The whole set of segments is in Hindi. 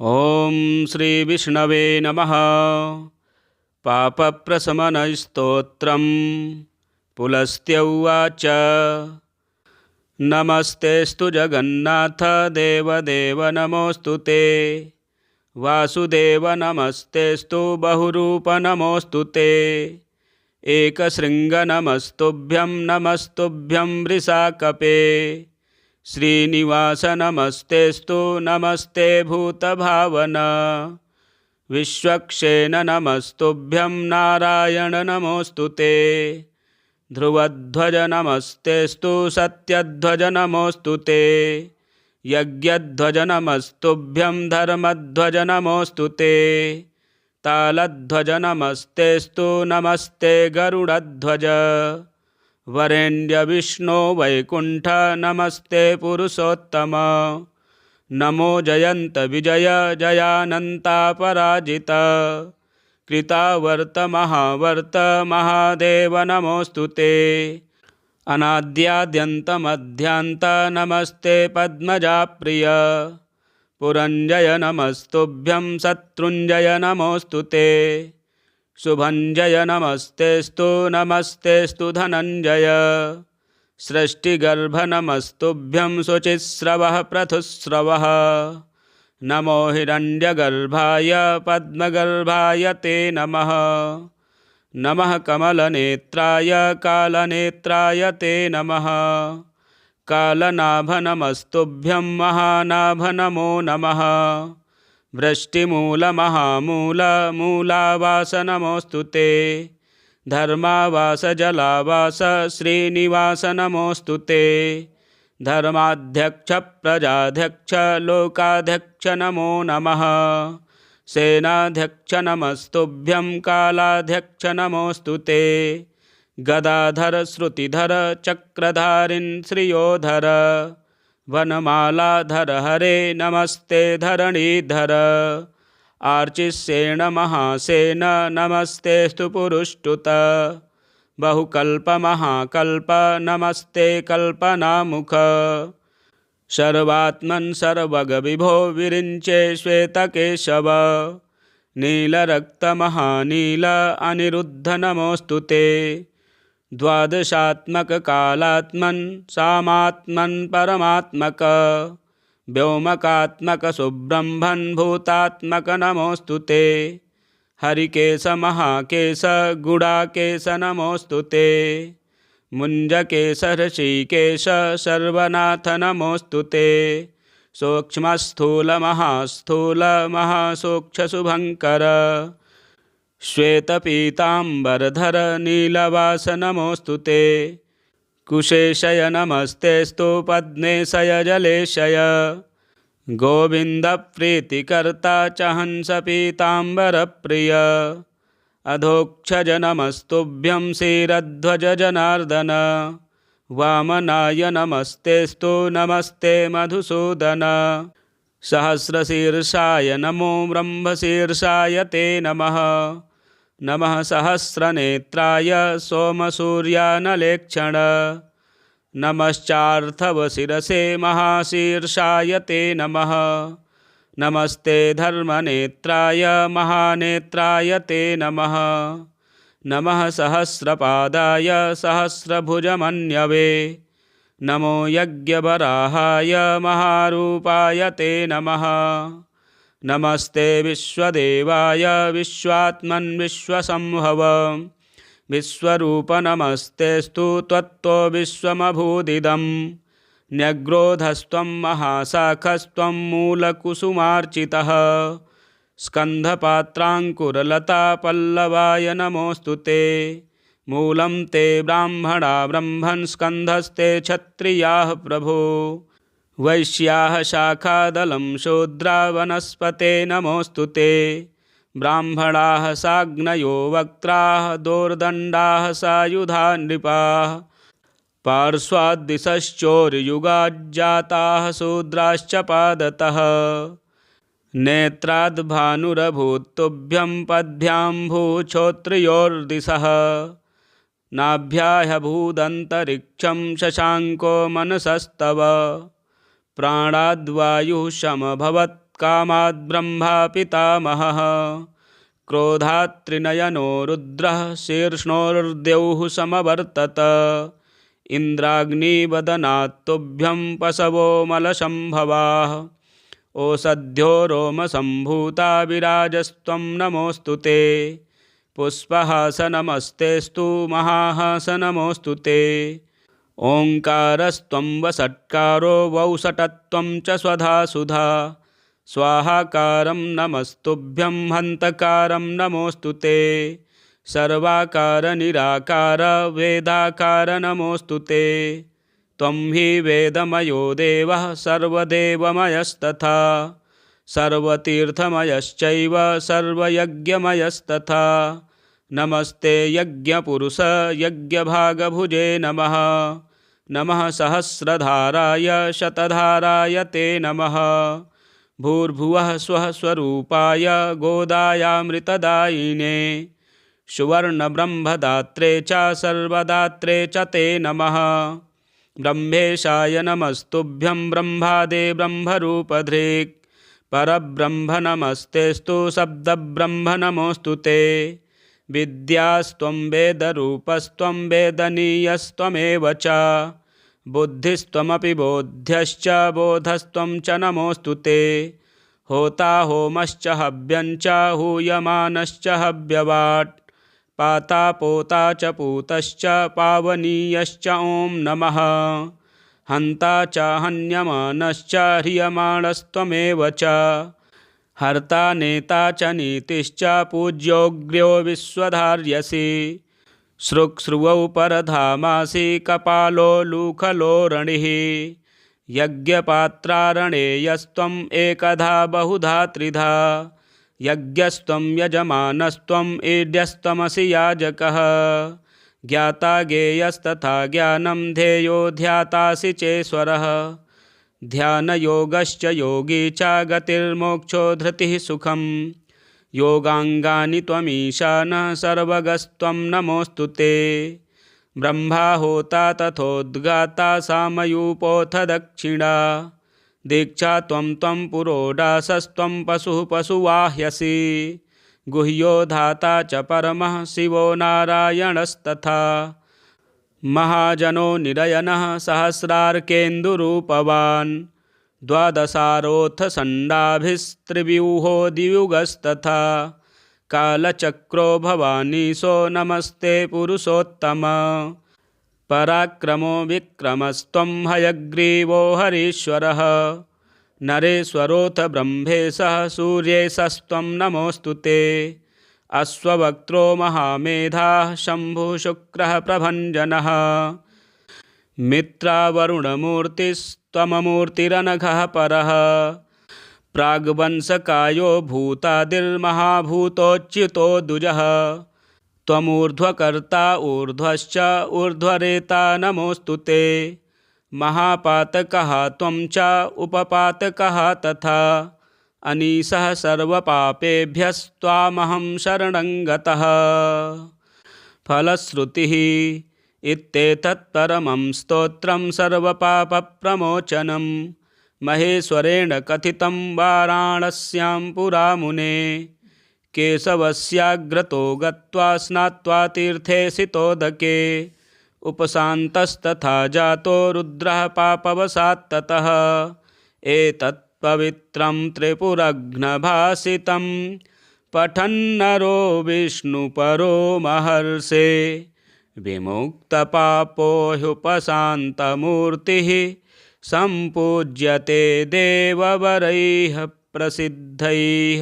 ॐ श्री विष्णवे नमः। पापप्रशमनस्तोत्रम्। पुलस्त्य उवाच। नमस्तेऽस्तु जगन्नाथ देवदेव नमोऽस्तु ते। वासुदेव नमस्तेऽस्तु बहुरूप नमोऽस्तु ते। एकशृङ्ग नमस्तुभ्यं नमस्तुभ्यं वृषाकपे। श्रीनिवास नमस्तेऽस्तु नमस्ते भूतभावन। विश्वक्सेन नमस्तुभ्यं नारायण नमोऽस्तु ते। ध्रुवध्वज नमस्तेऽस्तु सत्यध्वज नमोऽस्तु ते। यज्ञध्वज नमस्तुभ्यं धर्मध्वज नमोऽस्तु ते। तालध्वज नमस्तेऽस्तु नमस्ते गरुडध्वज। वरेण्य विष्णो वैकुण्ठ नमस्ते पुरुषोत्तम। नमो जयन्त विजय जयानन्तापराजित। कृतावर्त महावर्त महादेव नमोऽस्तु ते। अनाद्याद्यन्तमध्यान्त नमस्ते पद्मजाप्रिय। पुरञ्जय नमस्तुभ्यं शत्रुञ्जय नमोऽस्तु ते। शुभञ्जय नमस्तेऽस्तु नमस्तेऽस्तु धनञ्जय। सृष्टिगर्भ नमस्तुभ्यं शुचिस्रवः पृथुस्रवः। नमो हिरण्यगर्भाय पद्मगर्भाय ते नमः। नमः कमलनेत्राय कालनेत्राय ते नमः। कालनाभ नमस्तुभ्यं महानाभ नमो नमः। वृष्टिमूल महामूल मूलावास नमोऽस्तु ते। धर्मावास जलावास श्रीनिवास नमोऽस्तु ते। धर्माध्यक्ष प्रजाध्यक्ष लोकाध्यक्ष नमो नमः। सेनाध्यक्ष नमस्तुभ्यं कालाध्यक्ष नमोऽस्तु ते। गदाधर श्रुतिधर चक्रधारिन् श्रियोधर। वनमालाधर हरे नमस्ते धरणीधर। आर्चिसेन महासेन नमस्तेऽस्तु पुरुष्टुत। बहुकल्प महाकल्प नमस्ते कल्पनामुख। सर्वात्मन् सर्वगविभो विरिञ्चे श्वेतकेशव। नीलरक्त महानील अनिरुद्ध नमोऽस्तु ते। द्वादशात्मक कालात्मन् सामात्मन् परमात्मक। व्योमकात्मक सुब्रह्मन् भूतात्मक नमोऽस्तु ते। हरिकेश महाकेश गुडाकेश नमोऽस्तु ते। मुञ्जकेश ऋषिकेश सर्वनाथ नमोऽस्तु ते। सूक्ष्मस्थूल महास्थूल महासूक्ष्मशुभङ्कर। श्वेतपीताम्बरधर नीलवास नमोऽस्तु ते। कुशेशय नमस्तेऽस्तु पद्मेशय जलेशय। गोविन्दप्रीतिकर्ता च हंस पीताम्बरप्रिय। अधोक्षज नमस्तुभ्यं क्षीरध्वज जनार्दन। वामनाय नमस्तेऽस्तु नमस्ते मधुसूदन। सहस्रशीर्षाय नमो ब्रह्मशीर्षाय ते नमः। नमः सहस्रनेत्राय सोमसूर्यानलेक्षण। नमश्चार्थवशिरसे महाशीर्षाय ते नमः। नमस्ते धर्मनेत्राय महानेत्राय ते नमः। नमः सहस्रपादाय सहस्रभुजमन्यवे। नमो यज्ञवराहाय महारूपाय ते नमः। नमस्ते विश्वदेवाय विश्वात्मन् विश्वसंभव। विश्वरूप नमस्तेऽस्तु त्वत्तो विश्वमभूदिदं। न्यग्रोधस्त्वं महाशाखस्त्वं मूलकुसुमार्चितः। स्कन्धपात्राङ्कुरलता पल्लवाय नमोऽस्तु ते। मूलं ते ब्राह्मणा ब्रह्मन् स्कन्धस्ते क्षत्रियाः प्रभो। वैश्याः शाखादलं शूद्रा वनस्पते नमोऽस्तु ते। ब्राह्मणाः साग्नयो वक्त्राः दोर्दण्डाः सायुधा नृपाः। पार्श्वाद्दिशश्चोरयुगाज्जाताः शूद्राश्च पादतः। नेत्राद्भानुरभूत्तुभ्यं पद्भ्याम्भूच्छोत्रियोर्दिशः। नाभ्याह्यभूदन्तरिक्षं शशाङ्को मनसस्तव। प्राणाद्वायुः समभवत् कामाद्ब्रह्मा पितामहः क्रोधात् त्रिनयनो रुद्रः शीर्ष्णोर्द्यौः समवर्तत इन्द्राग्निवदनात् तुभ्यं पशवो मलशम्भवाः ओषध्यो रोमसम्भूता विराजस्त्वं नमोऽस्तु ते पुष्पहासनमस्तेस्तु महाहासनमोऽस्तु ते ओङ्कारस्त्वं वषट्कारो वौषटत्वं च स्वधा सुधा स्वाहाकारं नमस्तुभ्यं हन्तकारं नमोऽस्तु ते सर्वाकारनिराकार वेदाकार नमोऽस्तु ते त्वं हि वेदमयो देवः सर्वदेवमयस्तथा सर्वतीर्थमयश्चैव सर्वयज्ञमयस्तथा नमस्ते यज्ञपुरुष यज्ञभागभुजे नमः नमः सहस्रधाराय शतधाराय ते नमः भूर्भुवः स्वः स्वरूपाय गोदायामृतदायिने सुवर्णब्रह्मदात्रे च सर्वदात्रे च ते नमः ब्रह्मेशाय नमस्तुभ्यं ब्रह्मादे ब्रह्मरूपधृक् परब्रह्म नमस्तेस्तु शब्दब्रह्म नमोऽस्तु ते विद्यास्त्वं वेदरूपस्त्वं वेदनीयस्त्वमेव च बुद्धिस्त्वमपि बोध्यश्च बोधस्त्वं च नमोऽस्तु ते होता होमश्च हव्यं च हूयमानश्च हव्यवाट् पाता पोता च पूतश्च पावनीयश्च ॐ नमः हन्ता च हन्यमानश्च ह्रियमाणस्त्वमेव च हर्ता नेता च नीतिश्च पूज्योऽग्र्यो विश्वधार्यसि श्रुक्श्रुवौ परधामासि कपालो लूखलोरणिः यज्ञपात्रारणेयस्त्वम् एकधा बहुधा त्रिधा यज्ञस्त्वं यजमानस्त्वम् ईड्यस्त्वमसि याजकः ज्ञाता ज्ञेयस्तथा ज्ञानं ध्येयो ध्यातासि चेश्वरः ध्यानयोगश्च योगी च गतिर्मोक्षो धृतिः सुखं योगाङ्गानि त्वमीशानः सर्वगस्त्वं नमोऽस्तु ते ब्रह्मा होता तथोद्गाता सामयूपोऽथ दक्षिणा दीक्षा त्वं पुरोडासस्त्वं पशुः पशुवाह्यसि गुह्यो धाता च परमः शिवो नारायणस्तथा महाजनो निरयनः सहस्रार्केन्दुरूपवान् द्वादशारोऽथ षण्डाभिस्त्रिव्यूहो द्वियुगस्तथा कालचक्रो भवानीशो नमस्ते पुरुषोत्तम पराक्रमो विक्रमस्त्वं हयग्रीवो हरीश्वरः नरेश्वरोऽथ ब्रह्मेशः सूर्येशस्त्वं नमोऽस्तु ते अश्ववक्त्रो महामेधाः शम्भुः शुक्रः प्रभञ्जनः मित्रावरुणमूर्तिस्त्वममूर्तिरनघः परः प्राग्वंशकायो भूतादिर्महाभूतोच्युतो दुजः त्वमूर्ध्वकर्ता ऊर्ध्वश्च ऊर्ध्वरेता नमोऽस्तु ते महापातकः त्वं च उपपातकः तथा अनीशः सर्वपापेभ्यस्त्वामहं शरणं गतः फलश्रुतिः इत्येतत् परमं स्तोत्रं सर्वपापप्रमोचनं महेश्वरेण कथितं वाराणस्यां पुरा मुने केशवस्याग्रतो गत्वा स्नात्वा तीर्थे सितोदके उपशान्तस्तथा जातो रुद्रः पापवशात् ततः एतत् पवित्रं त्रिपुरघ्नभासितं पठन्नरो विष्णुपरो महर्षे विमुक्तपापो ह्युपशान्तमूर्तिः सम्पूज्यते देववरैः प्रसिद्धैः।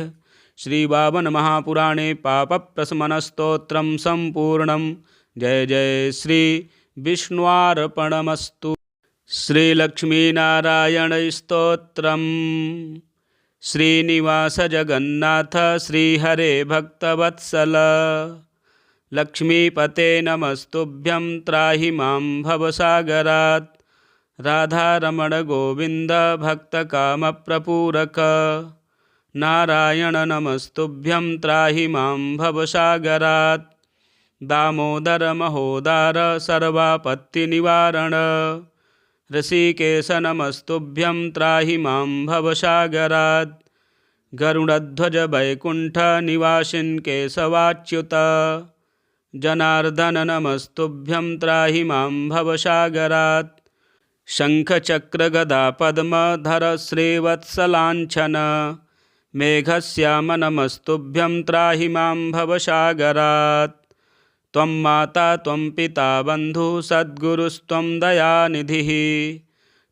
श्रीवामन महापुराणे पापप्रशमनस्तोत्रं सम्पूर्णं। जय जय श्री विष्णुर्पणमस्तु। श्रीलक्ष्मीनारायणस्तोत्रम्। श्रीनिवास जगन्नाथ श्रीहरे भक्तवत्सल लक्ष्मीपते नमस्तुभ्यं त्राहि मां भवसागरात्। राधारमण गोविंद भक्तकामप्रपूरक नारायण नमस्तुभ्यं त्राहि मां भवसागरात्। दामोदर महोदार सर्वापत्तिनिवारण ऋषिकेश नमस्तुभ्यं त्राहि मां भवसागरात्। गरुडध्वज वैकुंठ निवासिन् केशवाच्युत जनार्दन नमस्तुभ्यं त्राहि मां भवसागरात् शङ्खचक्रगदा पद्मधर श्रीवत्सलाञ्छन मेघश्याम नमस्तुभ्यं त्राहि मां भवसागरात् त्वं माता त्वं पिता बन्धुः सद्गुरुस्त्वं दयानिधिः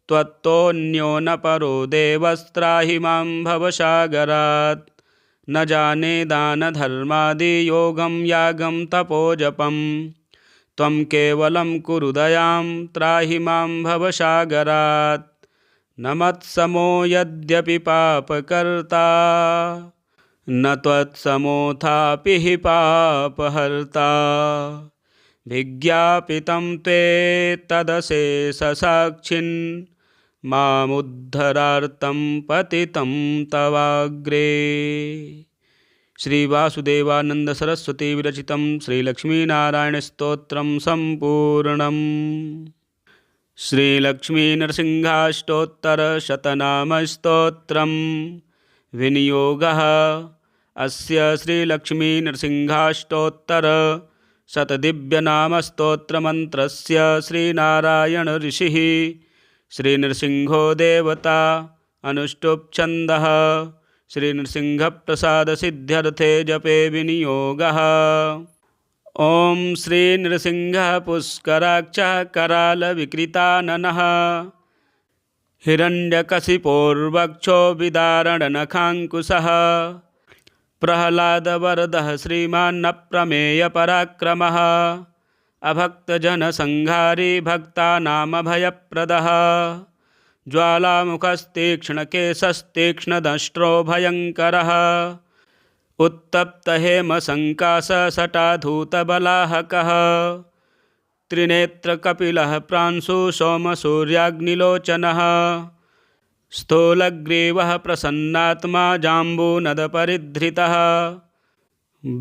त्वत्तोऽन्यो न परो देवस्त्राहि मां भवसागरात् न जाने दानधर्मादियोगं यागं तपोजपं त्वं केवलं कुरु दयां त्राहि मां भवसागरात् न मत्समो यद्यपि पापकर्ता न त्वत्समोऽथापि हि पापहर्ता विज्ञापितं ते तदशेषसाक्षिन् मामुद्धरार्तं पतितं तवाग्रे। श्री वासुदेवानंद सरस्वती विरचितं श्री लक्ष्मीनारायण स्तोत्रं संपूर्णम्। श्री लक्ष्मी नरसिंहाष्टोत्तर शतनाम स्तोत्रं विनियोगः। अस्य श्री लक्ष्मी नरसिंहाष्टोत्तर शतदिव्यनाम स्तोत्रमन्त्रस्य श्रीनारायण ऋषिः श्रीनृसिंहो देवता अनुष्टुप् छन्दः श्रीनृसिंहप्रसादसिद्ध्यर्थे जपे विनियोगः। ॐ श्रीनृसिंहः पुष्कराक्षः करालविकृताननः हिरण्यकशिपोर्वक्षो विदारणनखाङ्कुशः प्रह्लादवरदः श्रीमान्नप्रमेयपराक्रमः अभक्तजनसंहारी भक्तानामभयप्रदः ज्वालामुखस्तीक्ष्णकेशस्तीक्ष्णदंष्ट्रो भयङ्करः उत्तप्तहेमसङ्काशसटाधूतबलाहकः त्रिनेत्रकपिलः प्रांशु सोमसूर्याग्निलोचनः स्थूलग्रीवः प्रसन्नात्मा जाम्बूनदपरिधृतः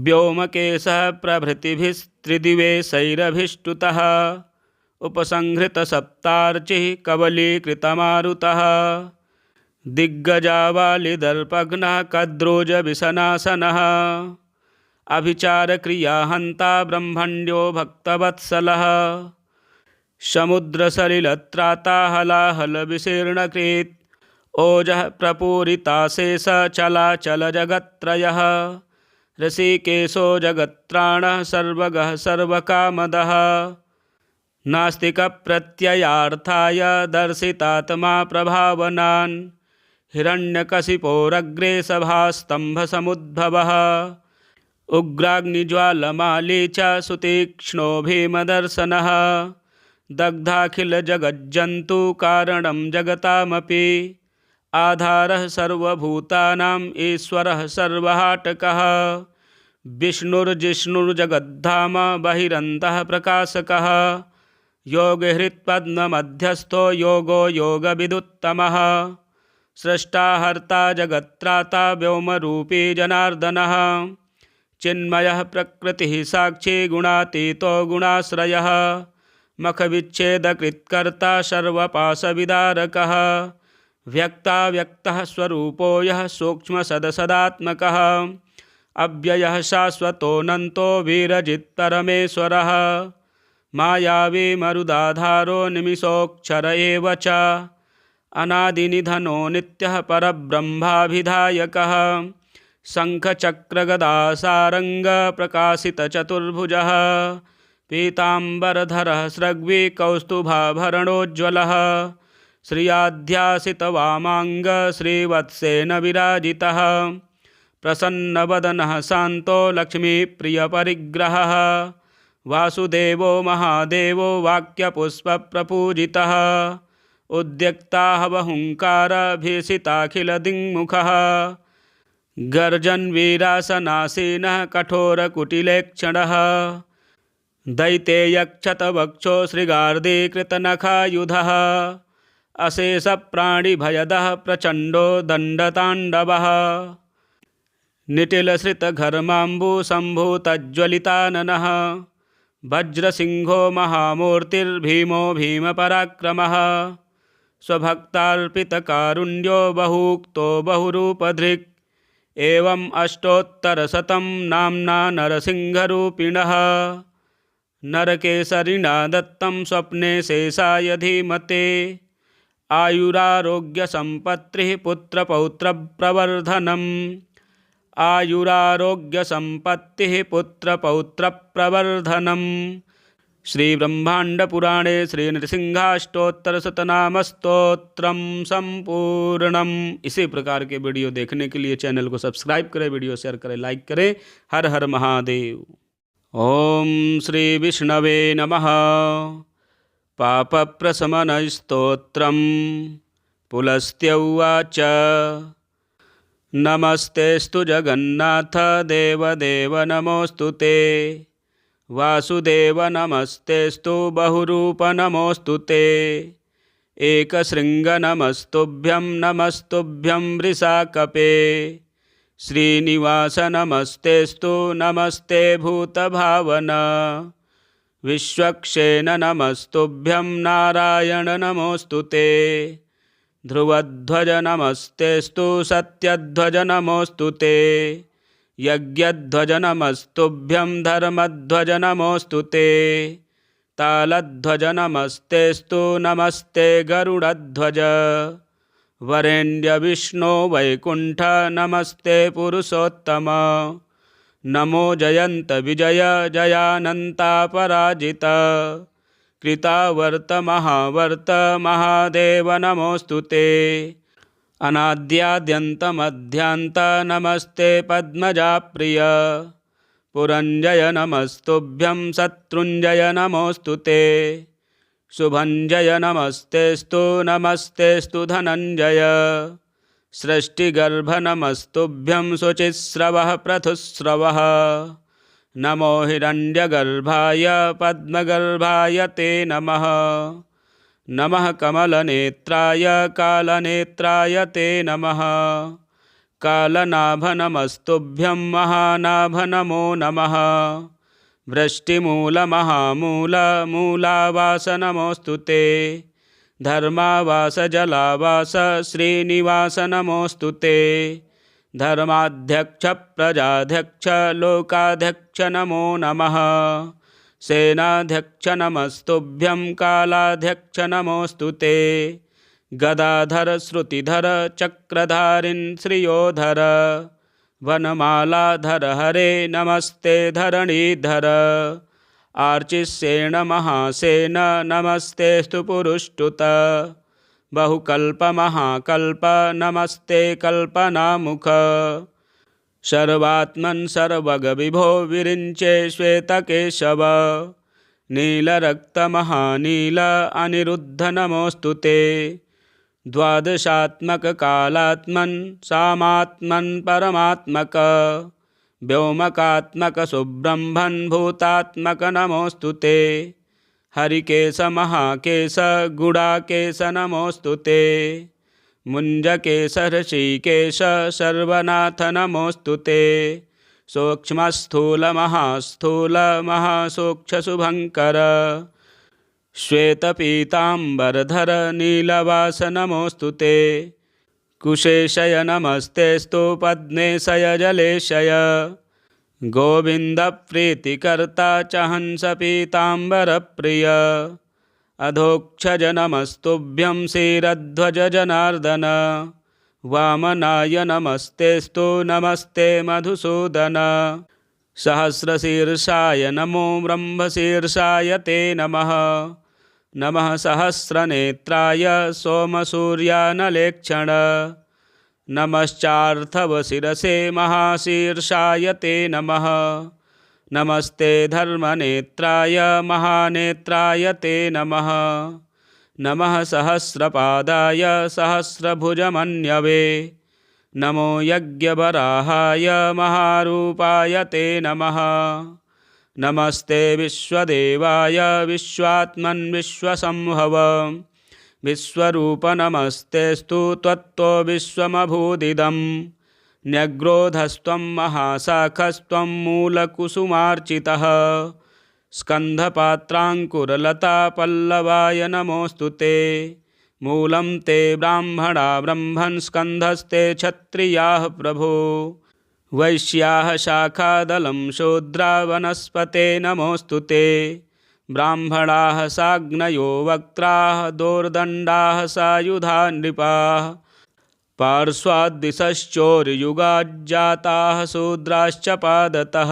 व्योमकेशः प्रभृतिभिस्त्रिदिवेशैरभिष्टुतः उपसंहृतसप्तार्चिः कवलीकृतमारुतः दिग्गजावालिदर्पघ्नः कद्रोजविशनासनः अभिचारक्रियाहन्ता ब्रह्मण्यो भक्तवत्सलः समुद्रसलिलत्राता हलाहलविशीर्णकृत् ओजः प्रपूरिताशेषचलाचलजगत्त्रयः ऋषिकेशो जगत्त्राणः सर्वगः सर्वकामदः नास्तिकप्रत्ययार्थाय दर्शितात्मा प्रभावनान् हिरण्यकशिपोरग्रे सभास्तम्भसमुद्भवः उग्राग्निज्वालमाली च सुतीक्ष्णो भीमदर्शनः दग्धाखिलजगज्जन्तुकारणं जगतामपि आधारः सर्वभूतानाम् ईश्वरः सर्वहाटकः विष्णुर्जिष्णुर्जगद्धाम बहिरन्तः प्रकाशकः योगहृत्पद्ममध्यस्थो योगो योगविदुत्तमः स्रष्टा हर्ता जगत्त्राता व्योमरूपी जनार्दनः चिन्मयः प्रकृतिः साक्षी गुणातीतो गुणाश्रयः मखविच्छेदकृत्कर्ता सर्वपाशविदारकः व्यक्ताव्यक्तः स्वरूपो यः सूक्ष्मसदसदात्मकः अव्ययः शाश्वतोऽनन्तो वीरजित्परमेश्वरः मायावी मरुदाधारो निमिषोऽक्षर एव च अनादिनिधनो नित्यः परब्रह्माभिधायकः शङ्खचक्रगदासारङ्गप्रकाशितचतुर्भुजः पीताम्बरधरः स्रग्वी कौस्तुभाभरणोज्ज्वलः श्रियाध्यासितवामाङ्ग श्रीवत्सेन विराजितः प्रसन्नवदनः शान्तो लक्ष्मीप्रियपरिग्रहः वासुदेवो महादेवो वाक्यपुष्पप्रपूजितः उद्यक्ताहवहुङ्कारभीषिताखिलदिङ्मुखः गर्जन्वीरासनासीनः कठोरकुटिलेक्षणः दैतेयक्षतवक्षो श्रीगार्धीकृतनखायुधः अशेषप्राणिभयदः प्रचण्डो दण्डताण्डवः निटिलश्रितघर्माम्बुसम्भूतज्ज्वलिताननः वज्रसिंहो महामूर्तिर्भीमो भीमपराक्रमः स्वभक्तार्पितकारुण्यो बहुक्तो बहुरूपधृक् एवम् अष्टोत्तरशतं नाम्ना नरसिंहरूपिणः नरकेसरिणा दत्तं स्वप्ने शेषाय धीमते आयुरारोग्यसम्पत्तिः पुत्रपौत्रप्रवर्धनम् आयुरारोग्यसम्पत्तिः पुत्रपौत्रप्रवर्धनम्। श्रीब्रह्माण्डपुराणे श्रीनृसिंहाष्टोत्तरशतनामस्तोत्रम संपूर्णम। इसी प्रकार के वीडियो देखने के लिए चैनल को सब्सक्राइब करें, वीडियो शेयर करें, लाइक करें। हर हर महादेव। ओम श्री विष्णवे नमः। पापप्रशमनस्तोत्रम। पुलस्त्य उवाच नमस्तेस्तु जगन्नाथ देवदेव नमोऽस्तु ते वासुदेव नमस्तेस्तु बहुरूप नमोऽस्तु ते एकशृङ्ग नमस्तुभ्यं नमस्तुभ्यं वृषाकपे श्रीनिवास नमस्तेस्तु नमस्ते भूतभावन विश्वक्षेण नमस्तुभ्यं नारायण नमोऽस्तु ते ध्रुवध्वज नमस्तेस्तु सत्यध्वज नमोऽस्तु ते यज्ञध्वज नमस्तुभ्यं धर्मध्वज नमोऽस्तु ते तालध्वज नमस्तेस्तु नमस्ते गरुडध्वज वरेण्य विष्णो वैकुण्ठ नमस्ते पुरुषोत्तम नमो जयन्त विजय जयानन्तापराजित कृतावर्त महावर्त महादेव नमोऽस्तु ते अनाद्याद्यन्तमध्यान्त नमस्ते पद्मजाप्रिय पुरञ्जय नमस्तुभ्यं शत्रुञ्जय नमोऽस्तु ते शुभञ्जय नमस्तेस्तु नमस्तेस्तु धनञ्जय सृष्टिगर्भ नमस्तुभ्यं शुचिस्रवः पृथुस्रवः नमो हिरण्यगर्भाय पद्मगर्भाय ते नमः नमः कमलनेत्राय कालनेत्राय ते नमः कालनाभ नमस्तुभ्यं महानाभ नमो नमः वृष्टिमूलमहामूल मूलावास नमोऽस्तु ते धर्मावास जलावास श्रीनिवास नमोऽस्तु ते धर्माध्यक्ष प्रजाध्यक्ष लोकाध्यक्ष नमो नमः सेनाध्यक्ष नमस्तुभ्यं कालाध्यक्ष नमोऽस्तु ते गदाधर श्रुतिधर चक्रधारिन् श्रियोधर वनमालाधर हरे नमस्ते धरणीधर आर्चिसेन महासेन नमस्तेस्तु पुरुष्टुत बहुकल्पमहाकल्प नमस्ते कल्पनामुख सर्वात्मन् सर्वगविभो विरिञ्चे श्वेतकेशव नीलरक्तमहानील अनिरुद्ध नमोऽस्तु ते द्वादशात्मककालात्मन् सामात्मन् परमात्मक व्योमकात्मक सुब्रह्मन् भूतात्मक नमोऽस्तु ते हरिकेश महाकेश गुडाकेश नमोऽस्तु ते मुञ्जकेश ऋषिकेश सर्वनाथ नमोऽस्तु ते सूक्ष्मस्थूल महास्थूल महासूक्ष्मशुभङ्कर श्वेतपीताम्बरधर नीलवास नमोऽस्तु ते कुशेशय नमस्तेस्तु पद्मेशय जलेशय गोविन्दप्रीतिकर्ता च हंस पीताम्बरप्रिय अधोक्षज नमस्तुभ्यं क्षीरध्वज जनार्दन वामनाय नमस्तेस्तु नमस्ते मधुसूदन सहस्रशीर्षाय नमो ब्रह्मशीर्षाय ते नमः नमः सहस्रनेत्राय सोमसूर्यानलेक्षण नमश्चार्थवशिरसे महाशीर्षाय ते नमः नमस्ते धर्मनेत्राय महानेत्राय ते नमः नमः सहस्रपादाय सहस्रभुजमन्यवे नमो यज्ञवराहाय महारूपाय ते नमः नमस्ते विश्वदेवाय विश्वात्मन् विश्वसंभव विश्वरूप नमस्तेस्तु त्वत्तो विश्वमभूदिदं न्यग्रोधस्त्वं महाशाखस्त्वं मूलकुसुमार्चितः स्कन्धपात्राङ्कुरलता पल्लवाय नमोऽस्तु ते मूलं ते ब्राह्मणा ब्रह्मन् स्कन्धस्ते क्षत्रियाः प्रभो वैश्याः शाखादलं शूद्रा वनस्पते नमोऽस्तु ते। ब्राह्मणाः साग्नयो वक्त्राः दोर्दण्डाः सायुधा नृपाः। पार्श्वाद्दिशश्चोरयुगाज्जाताः शूद्राश्च पादतः।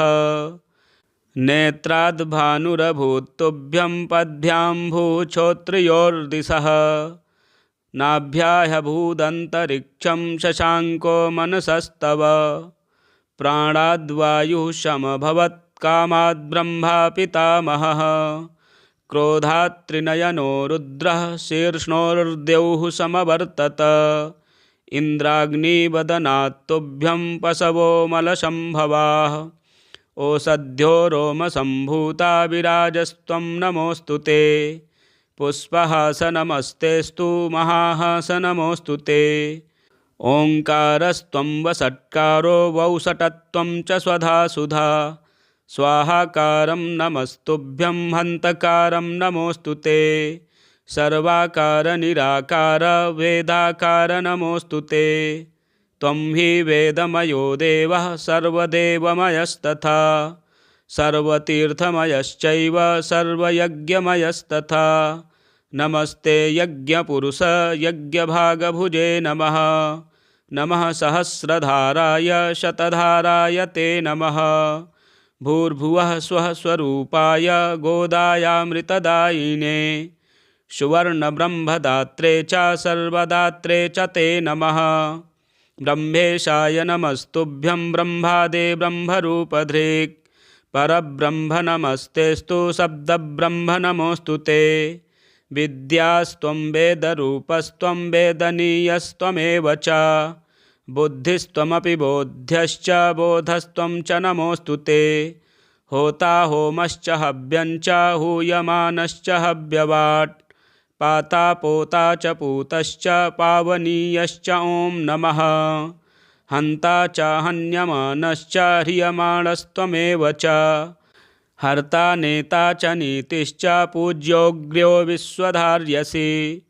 नेत्राद्भानुरभूत्तुभ्यं पद्भ्याम्भूच्छोत्रियोर्दिशः। नाभ्याह्यभूदन्तरिक्षं शशाङ्को मनसस्तव। प्राणाद्वायुः समभवत्कामाद्ब्रह्मा पितामहः। क्रोधात् त्रिनयनो रुद्रः शीर्ष्णोर्द्यौः समवर्तत। इन्द्राग्निवदनात् तुभ्यं पशवो मलसम्भवाः। ओषध्यो रोमसम्भूता विराजस्त्वं नमोऽस्तु ते। पुष्पहासनमस्तेस्तु महाहासनमोऽस्तु ते। ओङ्कारस्त्वं वषट्कारो वौषटत्वं च स्वधा सुधा। स्वाहाकारं नमस्तुभ्यं हन्तकारं नमोऽस्तु ते। सर्वाकारनिराकार वेदाकार नमोऽस्तु ते। त्वं हि वेदमयो देवः सर्वदेवमयस्तथा। सर्वतीर्थमयश्चैव सर्वयज्ञमयस्तथा। नमस्ते यज्ञपुरुष यज्ञभागभुजे नमः। नमः सहस्रधाराय शतधाराय ते नमः। भूर्भुवः स्वः स्वरूपाय गोदायामृतदायिने। सुवर्णब्रह्मदात्रे च सर्वदात्रे च ते नमः। ब्रह्मेशाय नमस्तुभ्यं ब्रह्मादे ब्रह्मरूपधृक्। परब्रह्म नमस्तेस्तु शब्दब्रह्म नमोऽस्तु ते। विद्यास्त्वं वेदरूपस्त्वं वेदनीयस्त्वमेव च। बुद्धिस्त्वमपि बोध्यश्च बोधस्त्वं च नमोऽस्तु ते। होता होमश्च हव्यञ्च हूयमानश्च हव्यवाट्। पाता पोता च पूतश्च पावनीयश्च ॐ नमः। हन्ता च हन्यमानश्च ह्रियमाणस्त्वमेव च। हर्ता नेता च नीतिश्च पूज्योऽग्र्यो विश्वधार्यसि।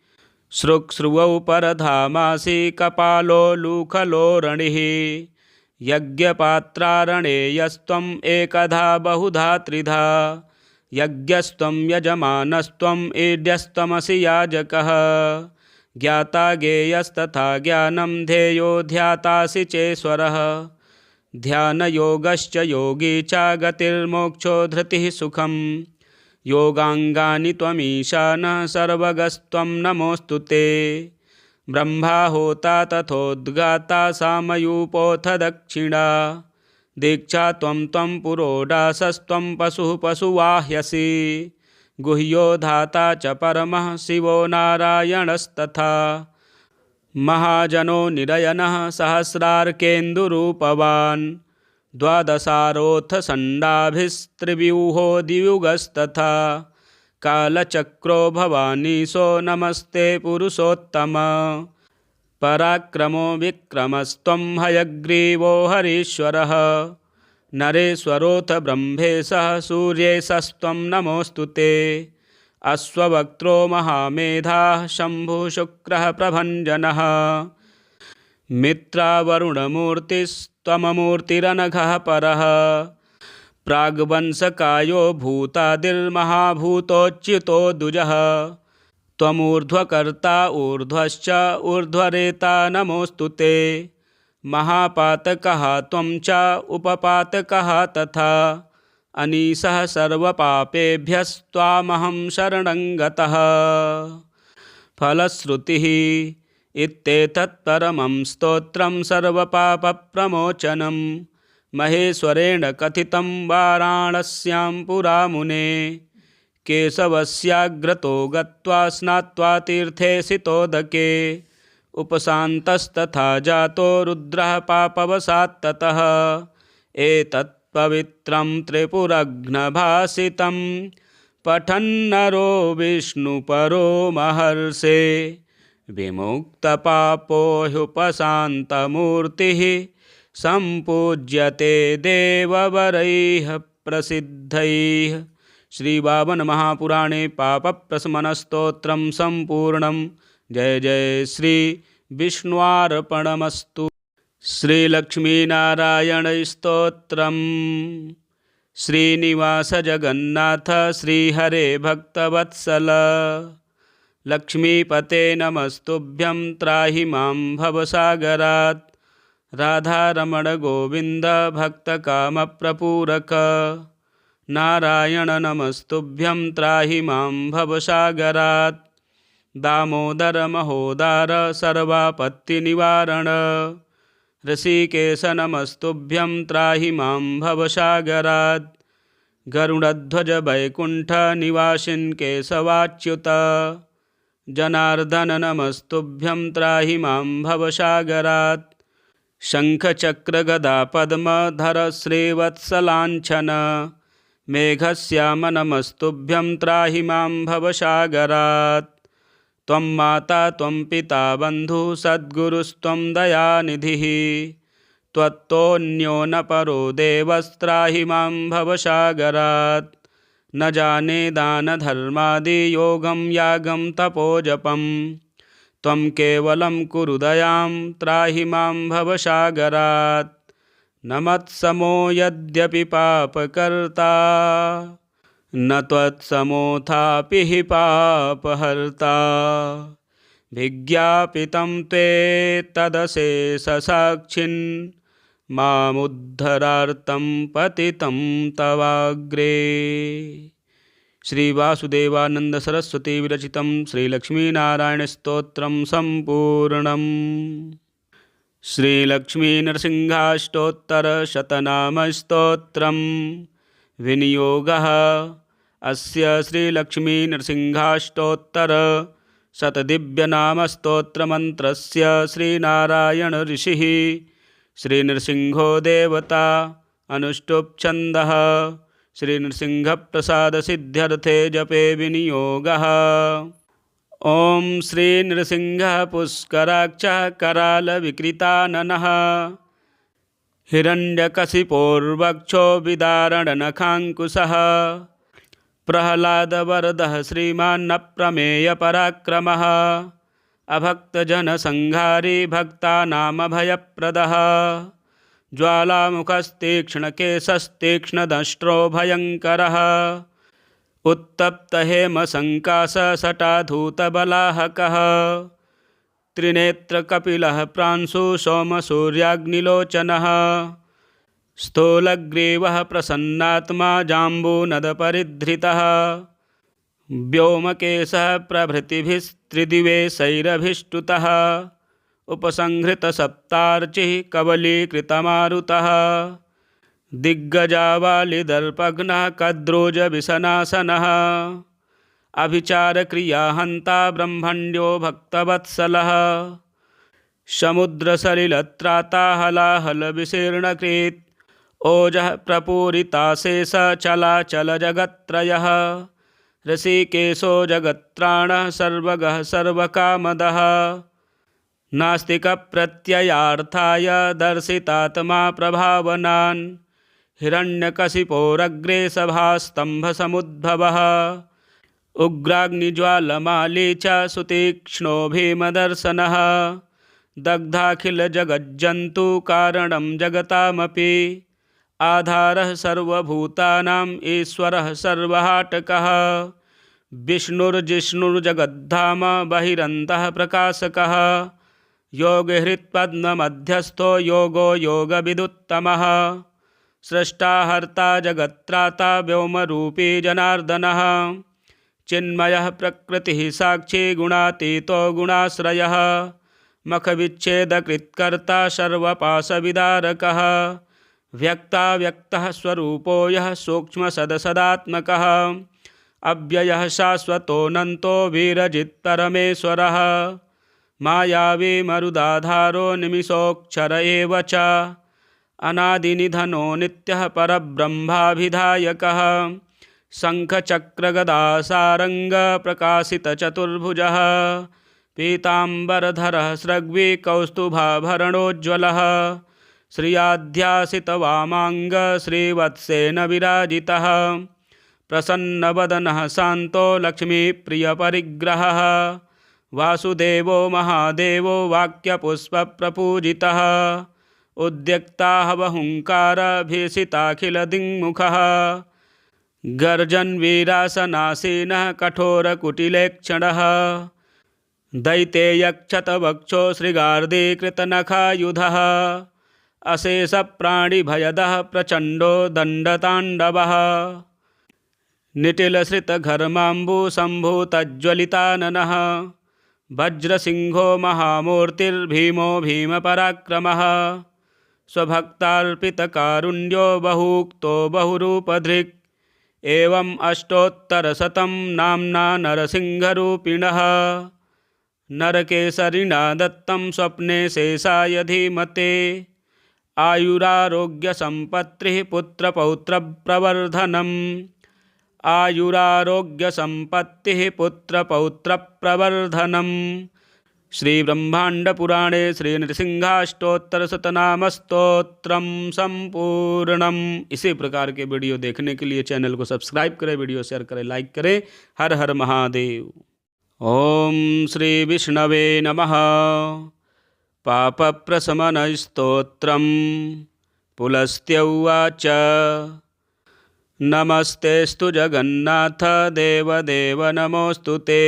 श्रुक्श्रुवौ परधामासि कपालो लूखलोरणिः। यज्ञपात्रारणेयस्त्वम् एकधा बहुधा त्रिधा। यज्ञस्त्वं यजमानस्त्वम् ईड्यस्त्वमसि याजकः। ज्ञाता ज्ञेयस्तथा ज्ञानं ध्येयो ध्यातासि चेश्वरः। ध्यानयोगश्च योगी च गतिर्मोक्षो धृतिः सुखम्। योगाङ्गानि त्वमीशानः सर्वगस्त्वं नमोऽस्तु ते। ब्रह्मा होता तथोद्गाता सामयूपोऽथ दक्षिणा। दीक्षा त्वं पुरोडासस्त्वं पशुः पशुवाह्यसि। गुह्यो धाता च परमः शिवो नारायणस्तथा। महाजनो निरयनः सहस्रार्केन्दुरूपवान्। द्वादशारोऽथ षण्डाभिस्त्रिव्यूहो द्वियुगस्तथा। कालचक्रो भवानीशो नमस्ते पुरुषोत्तम। पराक्रमो विक्रमस्त्वं हयग्रीवो हरीश्वरः। नरेश्वरोऽथ ब्रह्मेशः सूर्येशस्त्वं नमोऽस्तु ते। अश्ववक्त्रो महामेधाः शम्भुः शुक्रः प्रभञ्जनः। मित्रावरुणमूर्तिस्त्वममूर्तिरनघः परः। प्राग्वंशकायो भूतादिर्महाभूतोच्युतो दुजः। त्वमूर्ध्वकर्ता ऊर्ध्वश्च ऊर्ध्वरेता नमोऽस्तु ते। महापातकः त्वं च उपपातकः तथा। अनीशः सर्वपापेभ्यस्त्वामहं शरणं गतः। फलश्रुतिः इत्येतत् परमं स्तोत्रं सर्वपापप्रमोचनं। महेश्वरेण कथितं वाराणस्यां पुरा मुने। केशवस्याग्रतो गत्वा स्नात्वा तीर्थे सितोदके। उपशान्तस्तथा जातो रुद्रः पापवशात्ततः। एतत् पवित्रं त्रिपुरघ्नभासितं पठन्नरो विष्णुपरो महर्षे। विमुक्तपापो ह्युपशान्तमूर्तिः सम्पूज्यते देववरैः प्रसिद्धैः। श्रीवामन महापुराणे पापप्रशमनस्तोत्रं सम्पूर्णं। जय जय श्री विष्णुर्पणमस्तु। श्रीलक्ष्मीनारायणस्तोत्रम् श्रीनिवास जगन्नाथ श्रीहरे भक्तवत्सल लक्ष्मीपते नमस्तुभ्यं त्राहि मां भवसागरात् राधारमण गोविंद भक्तकामप्रपूरक नारायण नमस्तुभ्यं त्राहि मां भवसागरात् दामोदर महोदार सर्वापत्तिनिवारण ऋषिकेश नमस्तुभ्यं त्राहि मां भवसागरात् गरुडध्वज वैकुंठ निवासिन् केशवाच्युत जनार्दन नमस्तुभ्यं त्राहि मां भवसागरात् शंखचक्र गदा पद्मधर श्रीवत्सलांछन मेघश्याम नमस्तुभ्यं त्राहि मां भवसागरात् त्वं माता त्वं पिता बन्धु सद्गुरुस्त्वं दयानिधिः त्वत्तोऽन्यो न परो देवस्त्राहि मां भवसागरात् न जाने दानधर्मादि योगं यागं तपोजपं त्वं केवलं कुरु दयां त्राहि मां भवसागरात् न मत्समो यद्यपि पापकर्ता न त्वत्समोऽथापि हि पापहर्ता विज्ञापितं ते तदशेषसाक्षिन् मामुद्धरार्तं पतितं तवाग्रे। श्री वासुदेवानंद सरस्वती विरचितं श्री लक्ष्मीनारायण स्तोत्रम संपूर्णम्। श्री लक्ष्मी नरसिंहाष्टोत्तर शतनाम स्तोत्रम विनियोगः। अस्य श्री लक्ष्मी नरसिंहाष्टोत्तर शतदिव्यनाम स्तोत्रमन्त्रस्य श्रीनारायण ऋषिः श्री नृसिंहो देवता अनुष्टुप् छन्दः श्री नृसिंह प्रसाद सिद्ध्यर्थे जपे विनियोगः। ओम श्री नृसिंह पुष्कराक्ष कराल विकृताननः हिरण्यकशिपोर्वक्षो विदारणनखाङ्कुशः प्रह्लादवरदः श्रीमान्नप्रमेय पराक्रमः अभक्तजनसंहारी भक्तानामभयप्रदः ज्वालामुखस्तीक्ष्णकेशस्तीक्ष्णदंष्ट्रो भयङ्करः उत्तप्तहेमसङ्काशसटाधूतबलाहकः त्रिनेत्रकपिलः प्रांशु सोमसूर्याग्निलोचनः स्थूलग्रीवः प्रसन्नात्मा जाम्बूनदपरिधृतः व्योमकेशः प्रभृतिभिस्त्रिदिवेशैरभिष्टुतः उपसंहृतसप्तार्चिः कवलीकृतमारुतः दिग्गजावालिदर्पघ्नः कद्रोजविशनासनः अभिचारक्रियाहन्ता ब्रह्मण्यो भक्तवत्सलः समुद्रसलिलत्राता हलाहलविशीर्णकृत् ओजः प्रपूरिताशेषचलाचलजगत्त्रयः ऋषिकेशो जगत्त्राणः सर्वगः सर्वकामदः नास्तिकप्रत्ययार्थाय दर्शितात्मा प्रभावनान् हिरण्यकशिपोरग्रे सभास्तम्भसमुद्भवः उग्राग्निज्वालमाली च सुतीक्ष्णो भीमदर्शनः दग्धाखिलजगज्जन्तुकारणं जगतामपि आधारः सर्वभूतानाम् ईश्वरः सर्वहाटकः विष्णुर्जिष्णुर्जगद्धाम बहिरन्तः प्रकाशकः योगहृत्पद्ममध्यस्थो योगो योगविदुत्तमः स्रष्टा हर्ता जगत्त्राता व्योमरूपी जनार्दनः चिन्मयः प्रकृतिः साक्षी गुणातीतो गुणाश्रयः मखविच्छेदकृत्कर्ता सर्वपाशविदारकः व्यक्ताव्यक्तः स्वरूपो यः सूक्ष्मसदसदात्मकः अव्ययः शाश्वतोऽनन्तो वीरजित्परमेश्वरः मायावी मरुदाधारो निमिषोऽक्षर एव च अनादिनिधनो नित्यः परब्रह्माभिधायकः शङ्खचक्रगदासारङ्गप्रकाशितचतुर्भुजः पीताम्बरधरः स्रग्वी कौस्तुभाभरणोज्ज्वलः श्रियाध्यासितवामाङ्ग श्रीवत्सेन विराजितः प्रसन्नवदनः शान्तो लक्ष्मीप्रियपरिग्रहः वासुदेवो महादेवो वाक्यपुष्पप्रपूजितः उद्यक्ताहवहुङ्कारभीषिताखिलदिङ्मुखः गर्जन् वीरासनासीनः कठोरकुटिलेक्षणः दैतेयक्षतवक्षो श्रीगार्धीकृतनखायुधः अशेषप्राणिभयदः प्रचण्डो दण्डताण्डवः निटिलश्रितघर्माम्बुसम्भूतज्ज्वलिताननः वज्रसिंहो महामूर्तिर्भीमो भीमपराक्रमः स्वभक्तार्पितकारुण्यो बहुक्तो बहुरूपधृक् एवम् अष्टोत्तरशतं नाम्ना नरसिंहरूपिणः नरकेसरिणा दत्तं स्वप्ने शेषाय धीमते आयुरारोग्यसम्पत्तिः पुत्रपौत्रप्रवर्धनम् आयुरारोग्यसम्पत्तिः पुत्रपौत्रप्रवर्धनम्। श्री ब्रह्मांडपुराणे श्री नृसिंहाष्टोत्तरशतनामस्तोत्रम संपूर्णम। इसी प्रकार के वीडियो देखने के लिए चैनल को सब्सक्राइब करें, वीडियो शेयर करें, लाइक करें। हर हर महादेव। ओम श्री विष्णवे नमः। पापप्रशमनस्तोत्रम। पुलस्त्य उवाच नमस्तेस्तु जगन्नाथ देवदेव नमोऽस्तु ते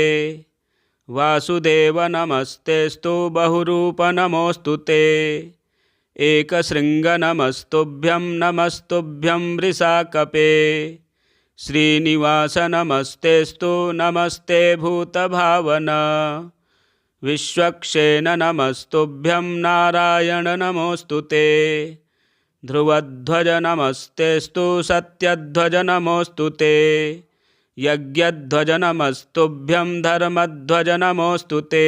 वासुदेव नमस्तेस्तु बहुरूप नमोऽस्तु ते एकशृङ्ग नमस्तुभ्यं नमस्तुभ्यं वृषाकपे श्रीनिवास नमस्तेस्तु नमस्ते भूतभावन विश्वक्षेण नमस्तुभ्यं नारायण नमोऽस्तु ते ध्रुवध्वज नमस्तेस्तु सत्यध्वज नमोऽस्तु ते यज्ञध्वज नमस्तुभ्यं धर्मध्वज नमोऽस्तु ते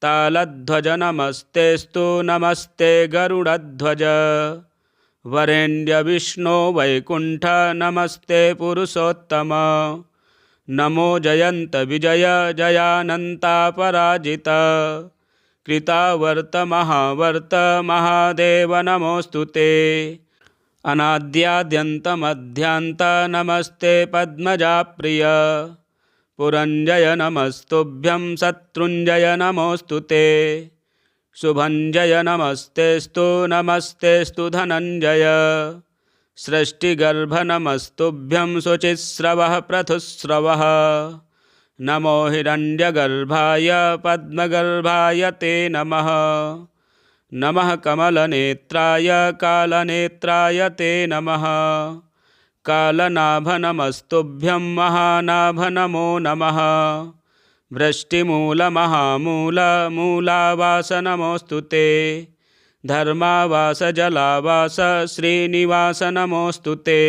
तालध्वज नमस्तेस्तु नमस्ते गरुडध्वज वरेण्य विष्णु वैकुंठ नमस्ते पुरुषोत्तम नमो जयंत विजय जयानन्तापराजित कृतावर्त महावर्त महादेव नमोऽस्तु ते अनाद्याद्यन्तमध्यान्त नमस्ते पद्मजाप्रिय पुरञ्जय नमस्तुभ्यं शत्रुञ्जय नमोऽस्तु ते शुभञ्जय नमस्तेस्तु नमस्तेस्तु धनञ्जय सृष्टिगर्भ नमस्तुभ्यं शुचिस्रवः पृथुस्रवः नमो हिरण्यगर्भाय पद्मगर्भाय ते नमः नमः कमलनेत्राय कालनेत्राय ते नमः कालनाभ नमस्तुभ्यं महानाभ नमो नमः वृष्टिमूलमहामूल मूलावास नमोऽस्तु ते धर्मावास जलावास श्रीनिवास नमोऽस्तु ते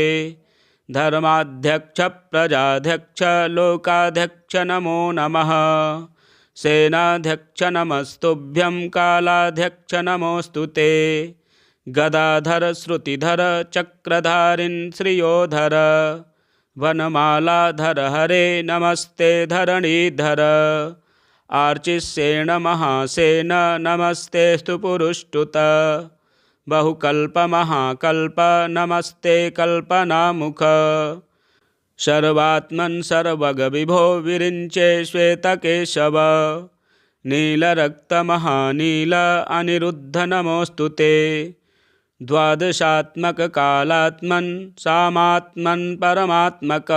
धर्माध्यक्ष प्रजाध्यक्ष लोकाध्यक्ष नमो नमः सेनाध्यक्ष नमस्तुभ्यं कालाध्यक्ष नमोऽस्तु ते गदाधर श्रुतिधर चक्रधारिन् श्रियोधर वनमालाधर हरे नमस्ते धरणीधर आर्चिसेन महासेन नमस्तेस्तु पुरुष्टुत बहुकल्पमहाकल्प नमस्ते कल्पनामुख सर्वात्मन् सर्वगविभो विरिञ्चे श्वेतकेशव नीलरक्तमहानील अनिरुद्ध नमोऽस्तु ते द्वादशात्मक कालात्मन् सामात्मन् परमात्मक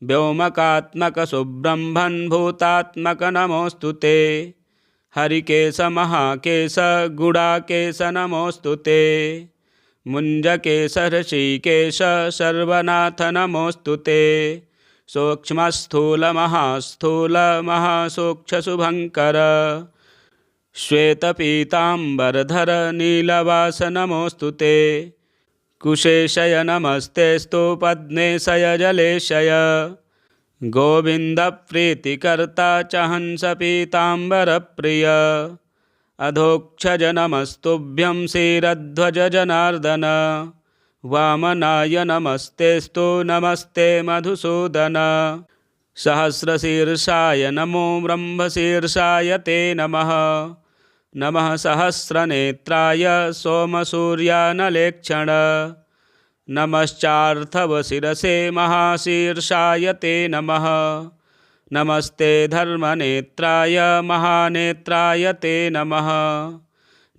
व्योमकात्मक सुब्रह्मन् भूतात्मक नमोऽस्तु ते हरिकेश महाकेश गुडाकेश नमोऽस्तु ते मुञ्जकेश ऋषिकेश सर्वनाथ नमोऽस्तु ते सूक्ष्मस्थूल महास्थूल महासूक्ष्मशुभङ्कर श्वेतपीताम्बरधर नीलवास नमोऽस्तु ते कुशेशय नमस्तेस्तु पद्मेशय जलेशय गोविन्दप्रीतिकर्ता च हंस पीताम्बरप्रिय अधोक्षज नमस्तुभ्यं श्रीरध्वज जनार्दन वामनाय नमस्तेस्तु नमस्ते मधुसूदन सहस्रशीर्षाय नमो ब्रह्मशीर्षाय ते नमः नमः सहस्रनेत्राय सोमसूर्यानलेक्षण नमश्चार्थवशिरसे महाशीर्षाय ते नमः नमस्ते धर्मनेत्राय महानेत्राय ते नमः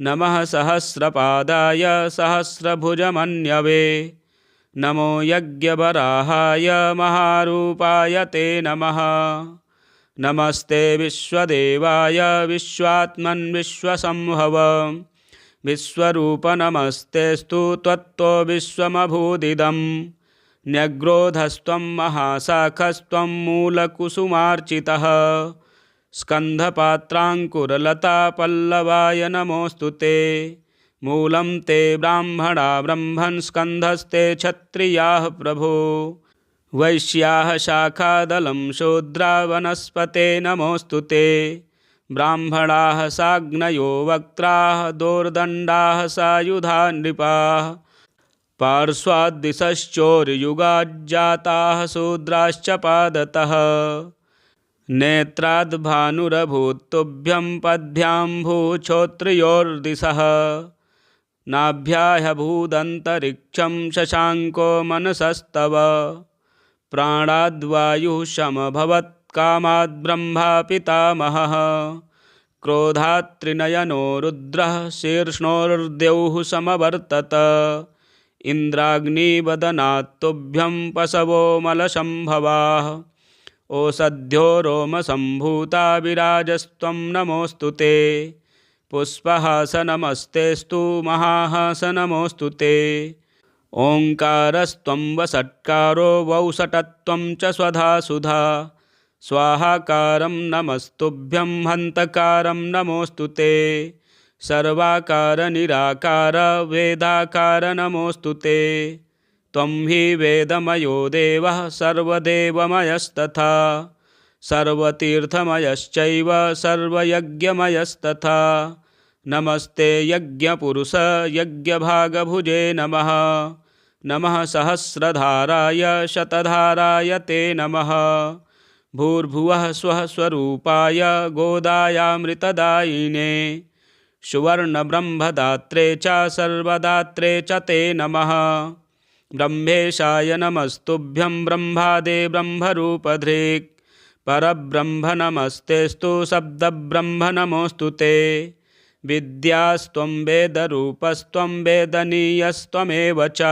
नमः सहस्रपादाय सहस्रभुजमन्यवे। नमो यज्ञवराहाय महारूपाय ते नमः। नमस्ते विश्वदेवाय विश्वात्मन् विश्वसंभव विश्वरूप नमस्तेस्तु त्वत्तो विश्वमभूदिदं। न्यग्रोधस्त्वं महाशाखस्त्वं मूलकुसुमार्चितः। स्कन्धपात्राङ्कुरलता पल्लवाय नमोऽस्तु ते। मूलं ते ब्राह्मणा ब्रह्मन् स्कन्धस्ते क्षत्रियाः प्रभो। वैश्याः शाखादलं शूद्रा वनस्पते नमोऽस्तु ते। ब्राह्मणाः साग्नयो वक्त्राः दोर्दण्डाः सायुधा नृपाः। पार्श्वाद्दिशश्चोरयुगाज्जाताः शूद्राश्च पादतः। नेत्राद्भानुरभूत्तुभ्यं पद्भ्याम्भूच्छोत्रियोर्दिशः। नाभ्याह्यभूदन्तरिक्षं शशाङ्को मनसस्तव। प्राणाद्वायुः समभवत्कामाद्ब्रह्मा पितामहः। क्रोधात् त्रिनयनो रुद्रः शीर्ष्णोर्द्यौः समवर्तत। इन्द्राग्निवदनात् तुभ्यं पशवो मलसम्भवाः। ओषध्यो रोमसम्भूता विराजस्त्वं नमोऽस्तु ते। पुष्पहासनमस्तेस्तु महाहासनमोऽस्तु ते। ओङ्कारस्त्वं वषट्कारो वौषटत्वं च स्वधा सुधा। स्वाहाकारं नमस्तुभ्यं हन्तकारं नमोऽस्तु ते। सर्वाकारनिराकार वेदाकार नमोऽस्तु ते। त्वं हि वेदमयो देवः सर्वदेवमयस्तथा। सर्वतीर्थमयश्चैव सर्वयज्ञमयस्तथा। नमस्ते यज्ञपुरुष यज्ञभागभुजे नमः। नमः सहस्रधाराय शतधाराय ते नमः। भूर्भुवः स्वः स्वरूपाय गोदायामृतदायिने। सुवर्णब्रह्मदात्रे च सर्वदात्रे च ते नमः। ब्रह्मेशाय नमस्तुभ्यं ब्रह्मादे ब्रह्मरूपधृक्। परब्रह्म नमस्तेस्तु शब्दब्रह्म नमोऽस्तु ते। विद्यास्त्वं वेदरूपस्त्वं वेदनीयस्त्वमेव च।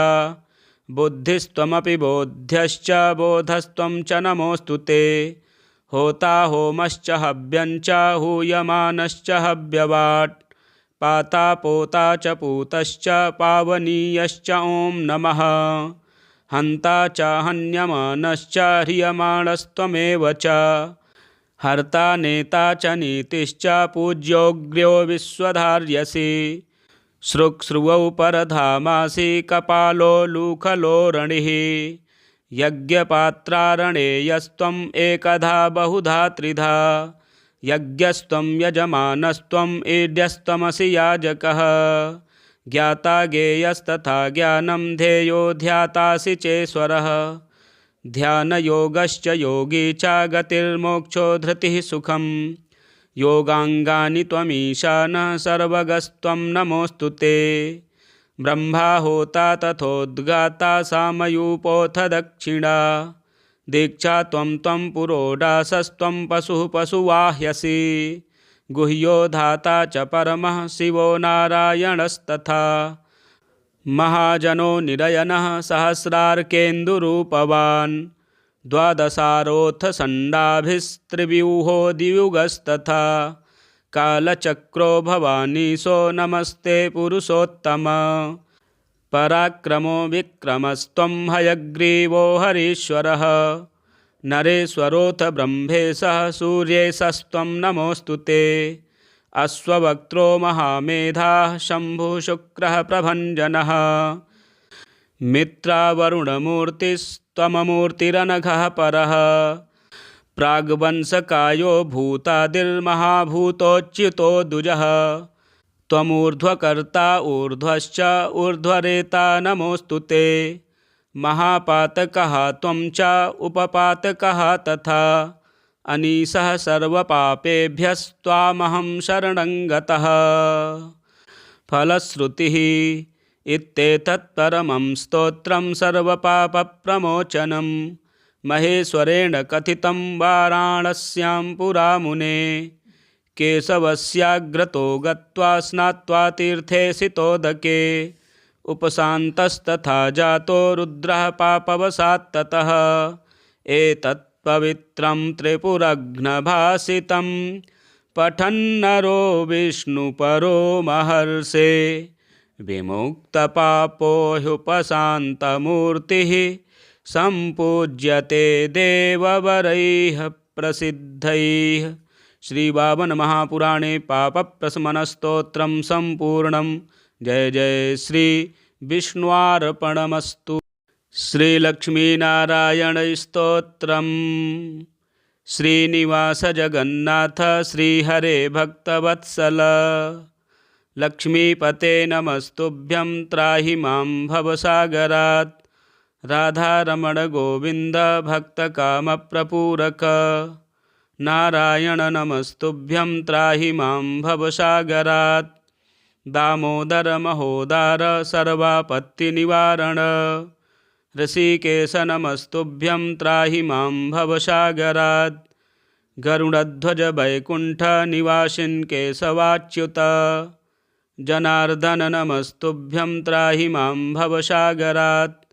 बुद्धिस्त्वमपि बोध्यश्च बोधस्त्वं च नमोऽस्तु ते। होता होमश्च हव्यञ्च हूयमानश्च हव्यवाट्। पाता पोता च पूतश्च पावनीयश्च ॐ नमः। हन्ता च हन्यमानश्च ह्रियमाणस्त्वमेव च। हर्ता नेता च नीतिश्च पूज्योऽग्र्यो विश्वधार्यसि। श्रुक्श्रुवौ परधामासि कपालो लूखलोरणिः। यज्ञपात्रारणेयस्त्वम् एकधा बहुधा त्रिधा। यज्ञस्त्वं यजमानस्त्वम् ईड्यस्त्वमसि याजकः। ज्ञाता ज्ञेयस्तथा ज्ञानं ध्येयो ध्यातासि चेश्वरः। ध्यानयोगश्च योगी च गतिर्मोक्षो धृतिः सुखम्। योगाङ्गानि त्वमीशानः सर्वगस्त्वं नमोऽस्तु ते। ब्रह्मा होता तथोद्गाता सामयूपोऽथ दक्षिणा। दीक्षा त्वं पुरोडासस्त्वं पशुः पशुवाह्यसि। गुह्यो धाता च परमः शिवो नारायणस्तथा। महाजनो निरयनः सहस्रार्केन्दुरूपवान्। द्वादशारोऽथ षण्डाभिस्त्रिव्यूहो द्वियुगस्तथा। कालचक्रो भवानीशो नमस्ते पुरुषोत्तम। पराक्रमो विक्रमस्त्वं हयग्रीवो हरीश्वरः। नरेश्वरोऽथ ब्रह्मेशः सूर्येशस्त्वं नमोऽस्तु ते। अश्ववक्त्रो महामेधाः शम्भुः शुक्रः प्रभञ्जनः। मित्रावरुणमूर्तिस्त्वममूर्तिरनघः परः। प्राग्वंशकायो भूतादिर्महाभूतोच्युतो दुजः। त्वमूर्ध्वकर्ता ऊर्ध्वश्च ऊर्ध्वरेता नमोऽस्तु ते। महापातकः त्वं च उपपातकः तथा। अनीशः सर्वपापेभ्यस्त्वामहं शरणं गतः। फलश्रुतिः इत्येतत् परमं स्तोत्रं सर्वपापप्रमोचनं। महेश्वरेण कथितं वाराणस्यां पुरा मुने। केशवस्याग्रतो गत्वा स्नात्वा तीर्थे सितोदके उपशान्तस्तथा जातो रुद्रः पापवशात्ततः एतत्पवित्रं त्रिपुरघ्नभासितं पठन्नरो विष्णुपरो महर्षे विमुक्तपापो ह्युपशान्तमूर्तिः सम्पूज्यते देववरैः प्रसिद्धैः। श्री वामन महापुराणे पापप्रशमनस्तोत्रं सम्पूर्णं। जय जय श्री विष्णुर्पणमस्तु। श्रीलक्ष्मीनारायण स्तोत्रम्। श्रीनिवास जगन्नाथ श्रीहरे भक्तवत्सल लक्ष्मीपते नमस्तुभ्यं त्राहि मां भवसागरात्। राधारमण गोविंद भक्तकामप्रपूरक नारायण नमस्तुभ्यं त्राहि मां भवसागरात्। दामोदर महोदार सर्वापत्तिनिवारण ऋषिकेश नमस्तुभ्यं त्राहि मां भवसागरात्। गरुडध्वज वैकुंठ निवासिन् केशवाच्युत जनार्दन नमस्तुभ्यं त्राहि मां भवसागरात्।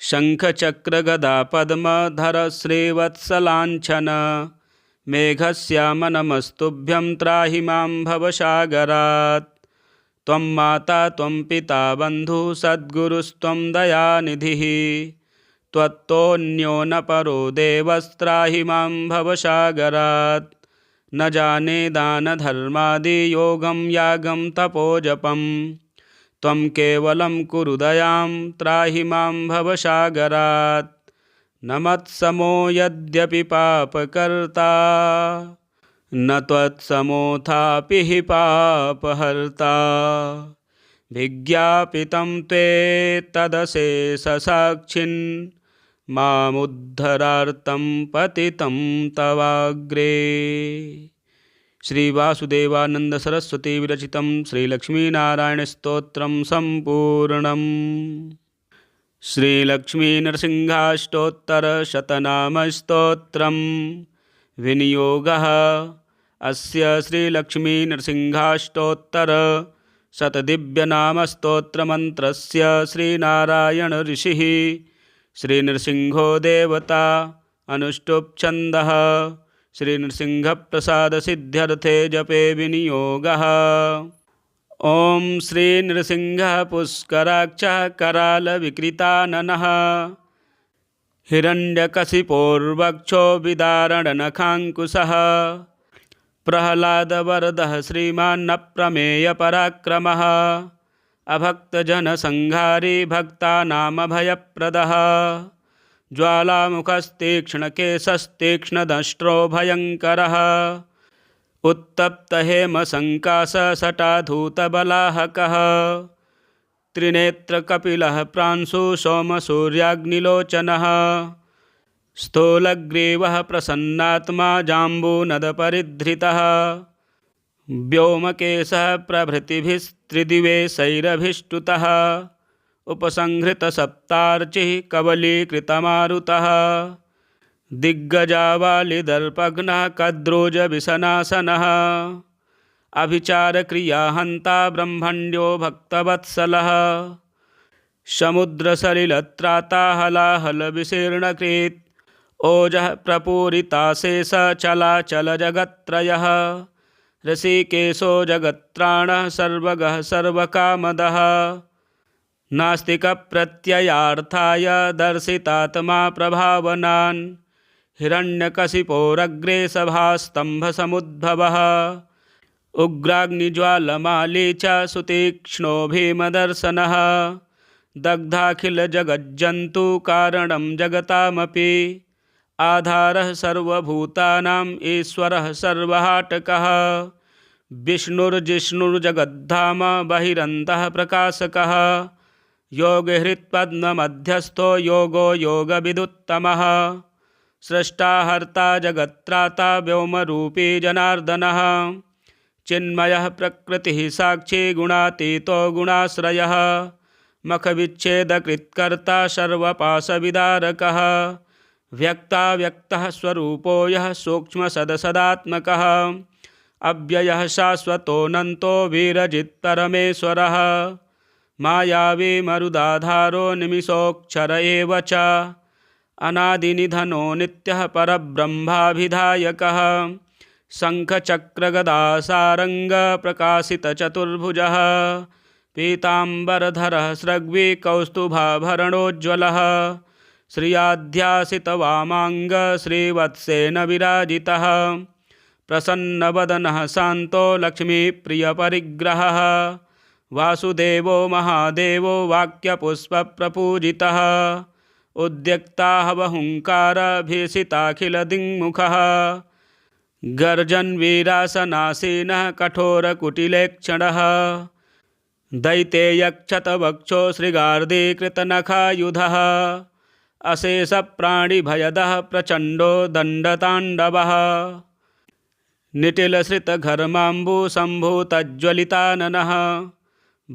शंखचक्र गदा पद्मधर श्रीवत्सलांछन मेघश्याम नमस्तुभ्यं त्राहि मां भवसागरात्। त्वं माता त्वं पिता बन्धु सद्गुरुस्त्वं दयानिधिः त्वत्तोऽन्यो न परो देवस्त्राहि मां भवसागरात्। न जाने दानधर्मादि योगं यागं तपोजपं त्वं केवलं कुरु दयां त्राहि मां भवसागरात्। न मत्समो यद्यपि पापकर्ता न त्वत्समोऽथापि हि पापहर्ता विज्ञापितं ते तदशेषसाक्षिन् मामुद्धरार्तं पतितं तवाग्रे। श्री वासुदेवानंद सरस्वती विरचितं श्री लक्ष्मीनारायण स्तोत्रं संपूर्णम्। श्री लक्ष्मी नरसिंहाष्टोत्तर शतनाम स्तोत्रं विनियोगः। अस्य श्री लक्ष्मी नरसिंहाष्टोत्तर शतदिव्यनाम स्तोत्रमन्त्रस्य श्रीनारायण ऋषिः श्री नृसिंहो देवता अनुष्टुप् छन्दः श्री नृसिंह प्रसाद सिद्ध्यर्थे जपे विनियोगः। ओम श्री नृसिंह पुष्कराक्ष कराल विकृताननः हिरण्यकशिपोर्वक्षो विदारणनखाङ्कुशः प्रह्लादवरदः श्रीमान् अप्रमेय पराक्रमः अभक्तजनसंहारी भक्तानामभयप्रदः ज्वालामुखस्तीक्ष्णकेशस्तीक्ष्णदंष्ट्रो भयङ्करः उत्तप्तहेमसङ्काशसटाधूतबलाहकः त्रिनेत्रकपिलः प्रांशु सोमसूर्याग्निलोचनः स्थूलग्रीवः प्रसन्नात्मा जाम्बूनदपरिधृतः व्योमकेशः प्रभृतिभिस्त्रिदिवेशैरभिष्टुतः उपसंहृतसप्तार्चिः कवलीकृतमारुतः दिग्गजावालिदर्पघ्नः कद्रोजविशनासनः अभिचारक्रियाहन्ता ब्रह्मण्यो भक्तवत्सलः समुद्रसलिलत्राता हलाहलविशीर्णकृत् ओजः प्रपूरिताशेष चलाचलजगत्त्रयः ऋषिकेशो जगत्त्राणः सर्वगः सर्वकामदः नास्तिकप्रत्ययार्थाय दर्शितात्मा प्रभावनान् हिरण्यकशिपोरग्रे सभास्तम्भसमुद्भवः उग्राग्निज्वालमाली च सुतीक्ष्णो भीमदर्शनः दग्धाखिलजगज्जन्तुकारणं जगतामपि आधारः सर्वभूतानाम् ईश्वरः सर्वहाटकः विष्णुर्जिष्णुर्जगद्धाम बहिरन्तः प्रकाशकः योगहृत्पद्ममध्यस्थो योगो योगविदुत्तमः स्रष्टाहर्ता जगत्त्राता व्योमरूपी जनार्दनः चिन्मयः प्रकृतिः साक्षी गुणातीतो गुणाश्रयः मखविच्छेदकृत्कर्ता सर्वपाशविदारकः व्यक्ताव्यक्तः स्वरूपो यः सूक्ष्मसदसदात्मकः अव्ययः शाश्वतोऽनन्तो वीरजित्परमेश्वरः मायावी मरुदाधारो निमिषोऽक्षर एव च अनादिनिधनो नित्यः परब्रह्माभिधायकः शङ्खचक्रगदासारङ्गप्रकाशितचतुर्भुजः पीताम्बरधरः स्रग्वी कौस्तुभाभरणोज्ज्वलः श्रियाध्यासितवामाङ्ग श्रीवत्सेन विराजितः प्रसन्नवदनः शान्तो लक्ष्मीप्रियपरिग्रहः वासुदेवो महादेवो वाक्यपुष्पप्रपूजितः उद्यक्ताहवहुङ्कारभीषिताखिलदिङ्मुखः गर्जन्वीरासनासीनः कठोरकुटिलेक्षणः दैतेयक्षतवक्षो श्रीगार्धीकृतनखायुधः अशेषप्राणिभयदः प्रचण्डो दण्डताण्डवः निटिलश्रितघर्माम्बुसम्भूतज्ज्वलिताननः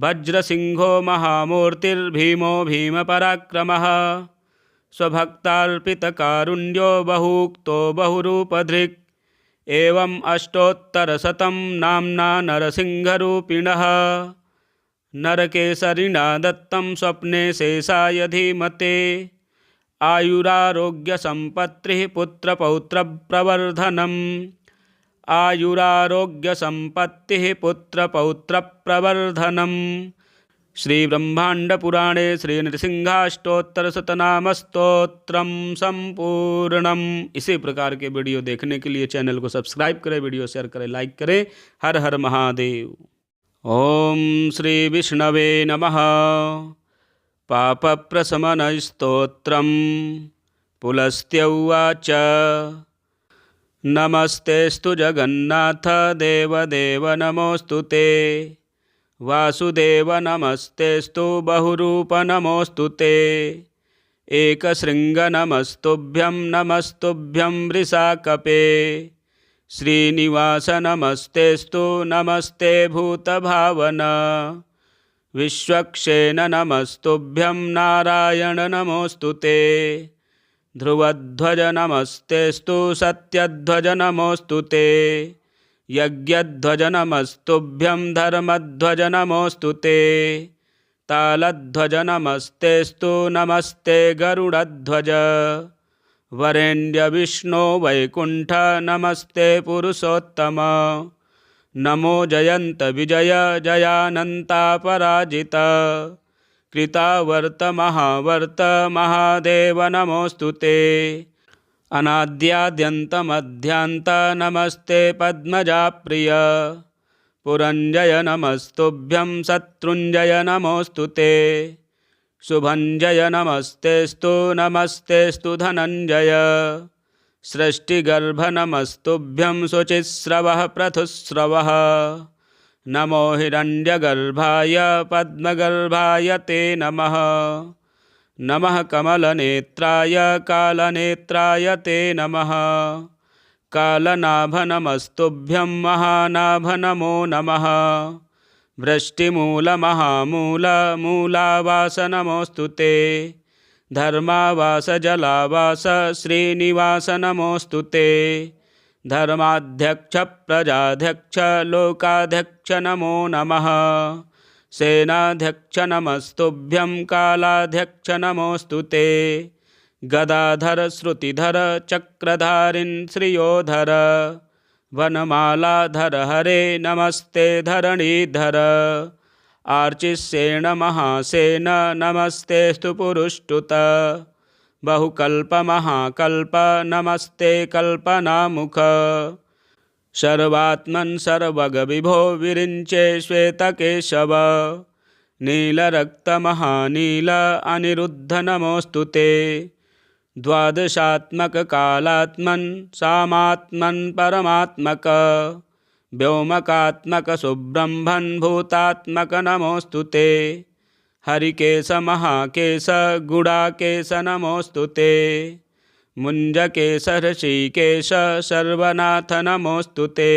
वज्रसिंहो महामूर्तिर्भीमो भीमपराक्रमः स्वभक्तार्पितकारुण्यो बहुक्तो बहुरूपधृक् एवम् अष्टोत्तरशतं नाम्ना नरसिंहरूपिणः नरकेसरिणा दत्तं स्वप्ने शेषाय धीमते आयुरारोग्यसम्पत्तिः पुत्रपौत्रप्रवर्धनम् आयुरारोग्यसम्पत्तिः पुत्रपौत्रप्रवर्धनम्। श्री ब्रह्मांडपुराणे श्री नृसिंहाष्टोत्तरशतनाम स्तोत्रम संपूर्णम। इसी प्रकार के वीडियो देखने के लिए चैनल को सब्सक्राइब करें, वीडियो शेयर करें, लाइक करें। हर हर महादेव। ओम श्री विष्णवे नमः। पापप्रशमनस्तोत्रम। पुलस्त्य उवाच नमस्तेस्तु जगन्नाथ देवदेव नमोऽस्तु ते वासुदेव नमस्तेस्तु बहुरूप नमोऽस्तु ते एकशृङ्ग नमस्तुभ्यं नमस्तुभ्यं वृषाकपे श्रीनिवास नमस्तेस्तु नमस्ते भूतभावन विश्वक्षेण नमस्तुभ्यं नारायण नमोऽस्तु ते ध्रुवध्वज नमस्तेस्तु सत्यध्वज नमोऽस्तु ते यज्ञध्वज नमस्तुभ्यं धर्मध्वज नमोऽस्तु ते तालध्वज नमस्तेस्तु नमस्ते गरुडध्वज वरेण्य विष्णु वैकुंठ नमस्ते पुरुषोत्तम नमो जयंत विजय जयानन्तापराजित कृतावर्त महावर्त महादेव नमोऽस्तु ते अनाद्याद्यन्तमध्यान्त नमस्ते पद्मजाप्रिय पुरञ्जय नमस्तुभ्यं शत्रुञ्जय नमोऽस्तु ते शुभञ्जय नमस्तेस्तु नमस्तेस्तु धनञ्जय सृष्टिगर्भ नमस्तुभ्यं शुचिस्रवः पृथुस्रवः नमो हिरण्यगर्भाय पद्मगर्भाय ते नमः नमः कमलनेत्राय कालनेत्राय ते नमः कालनाभ नमस्तुभ्यं महानाभ नमो नमः वृष्टिमूलमहामूल मूलावास नमोऽस्तु ते धर्मावास जलावास श्रीनिवास नमोऽस्तु ते धर्माध्यक्ष प्रजाध्यक्ष लोकाध्यक्ष नमो नमः सेनाध्यक्ष नमस्तुभ्यं कालाध्यक्ष नमोऽस्तु ते गदाधर श्रुतिधर चक्रधारिन् श्रियोधर वनमालाधर हरे नमस्ते धरणीधर आर्चिसेन महासेन नमस्तेस्तु पुरुष्टुत बहुकल्पमहाकल्प नमस्ते कल्पनामुख सर्वात्मन् सर्वगविभो विरिञ्चे श्वेतकेशव नीलरक्तमहानील अनिरुद्ध नमोऽस्तु ते द्वादशात्मक कालात्मन् सामात्मन् परमात्मक व्योमकात्मक सुब्रह्मन् भूतात्मक नमोऽस्तु ते हरिकेश महाकेश गुडाकेश नमोऽस्तु ते मुञ्जकेश ऋषिकेश सर्वनाथ नमोऽस्तु ते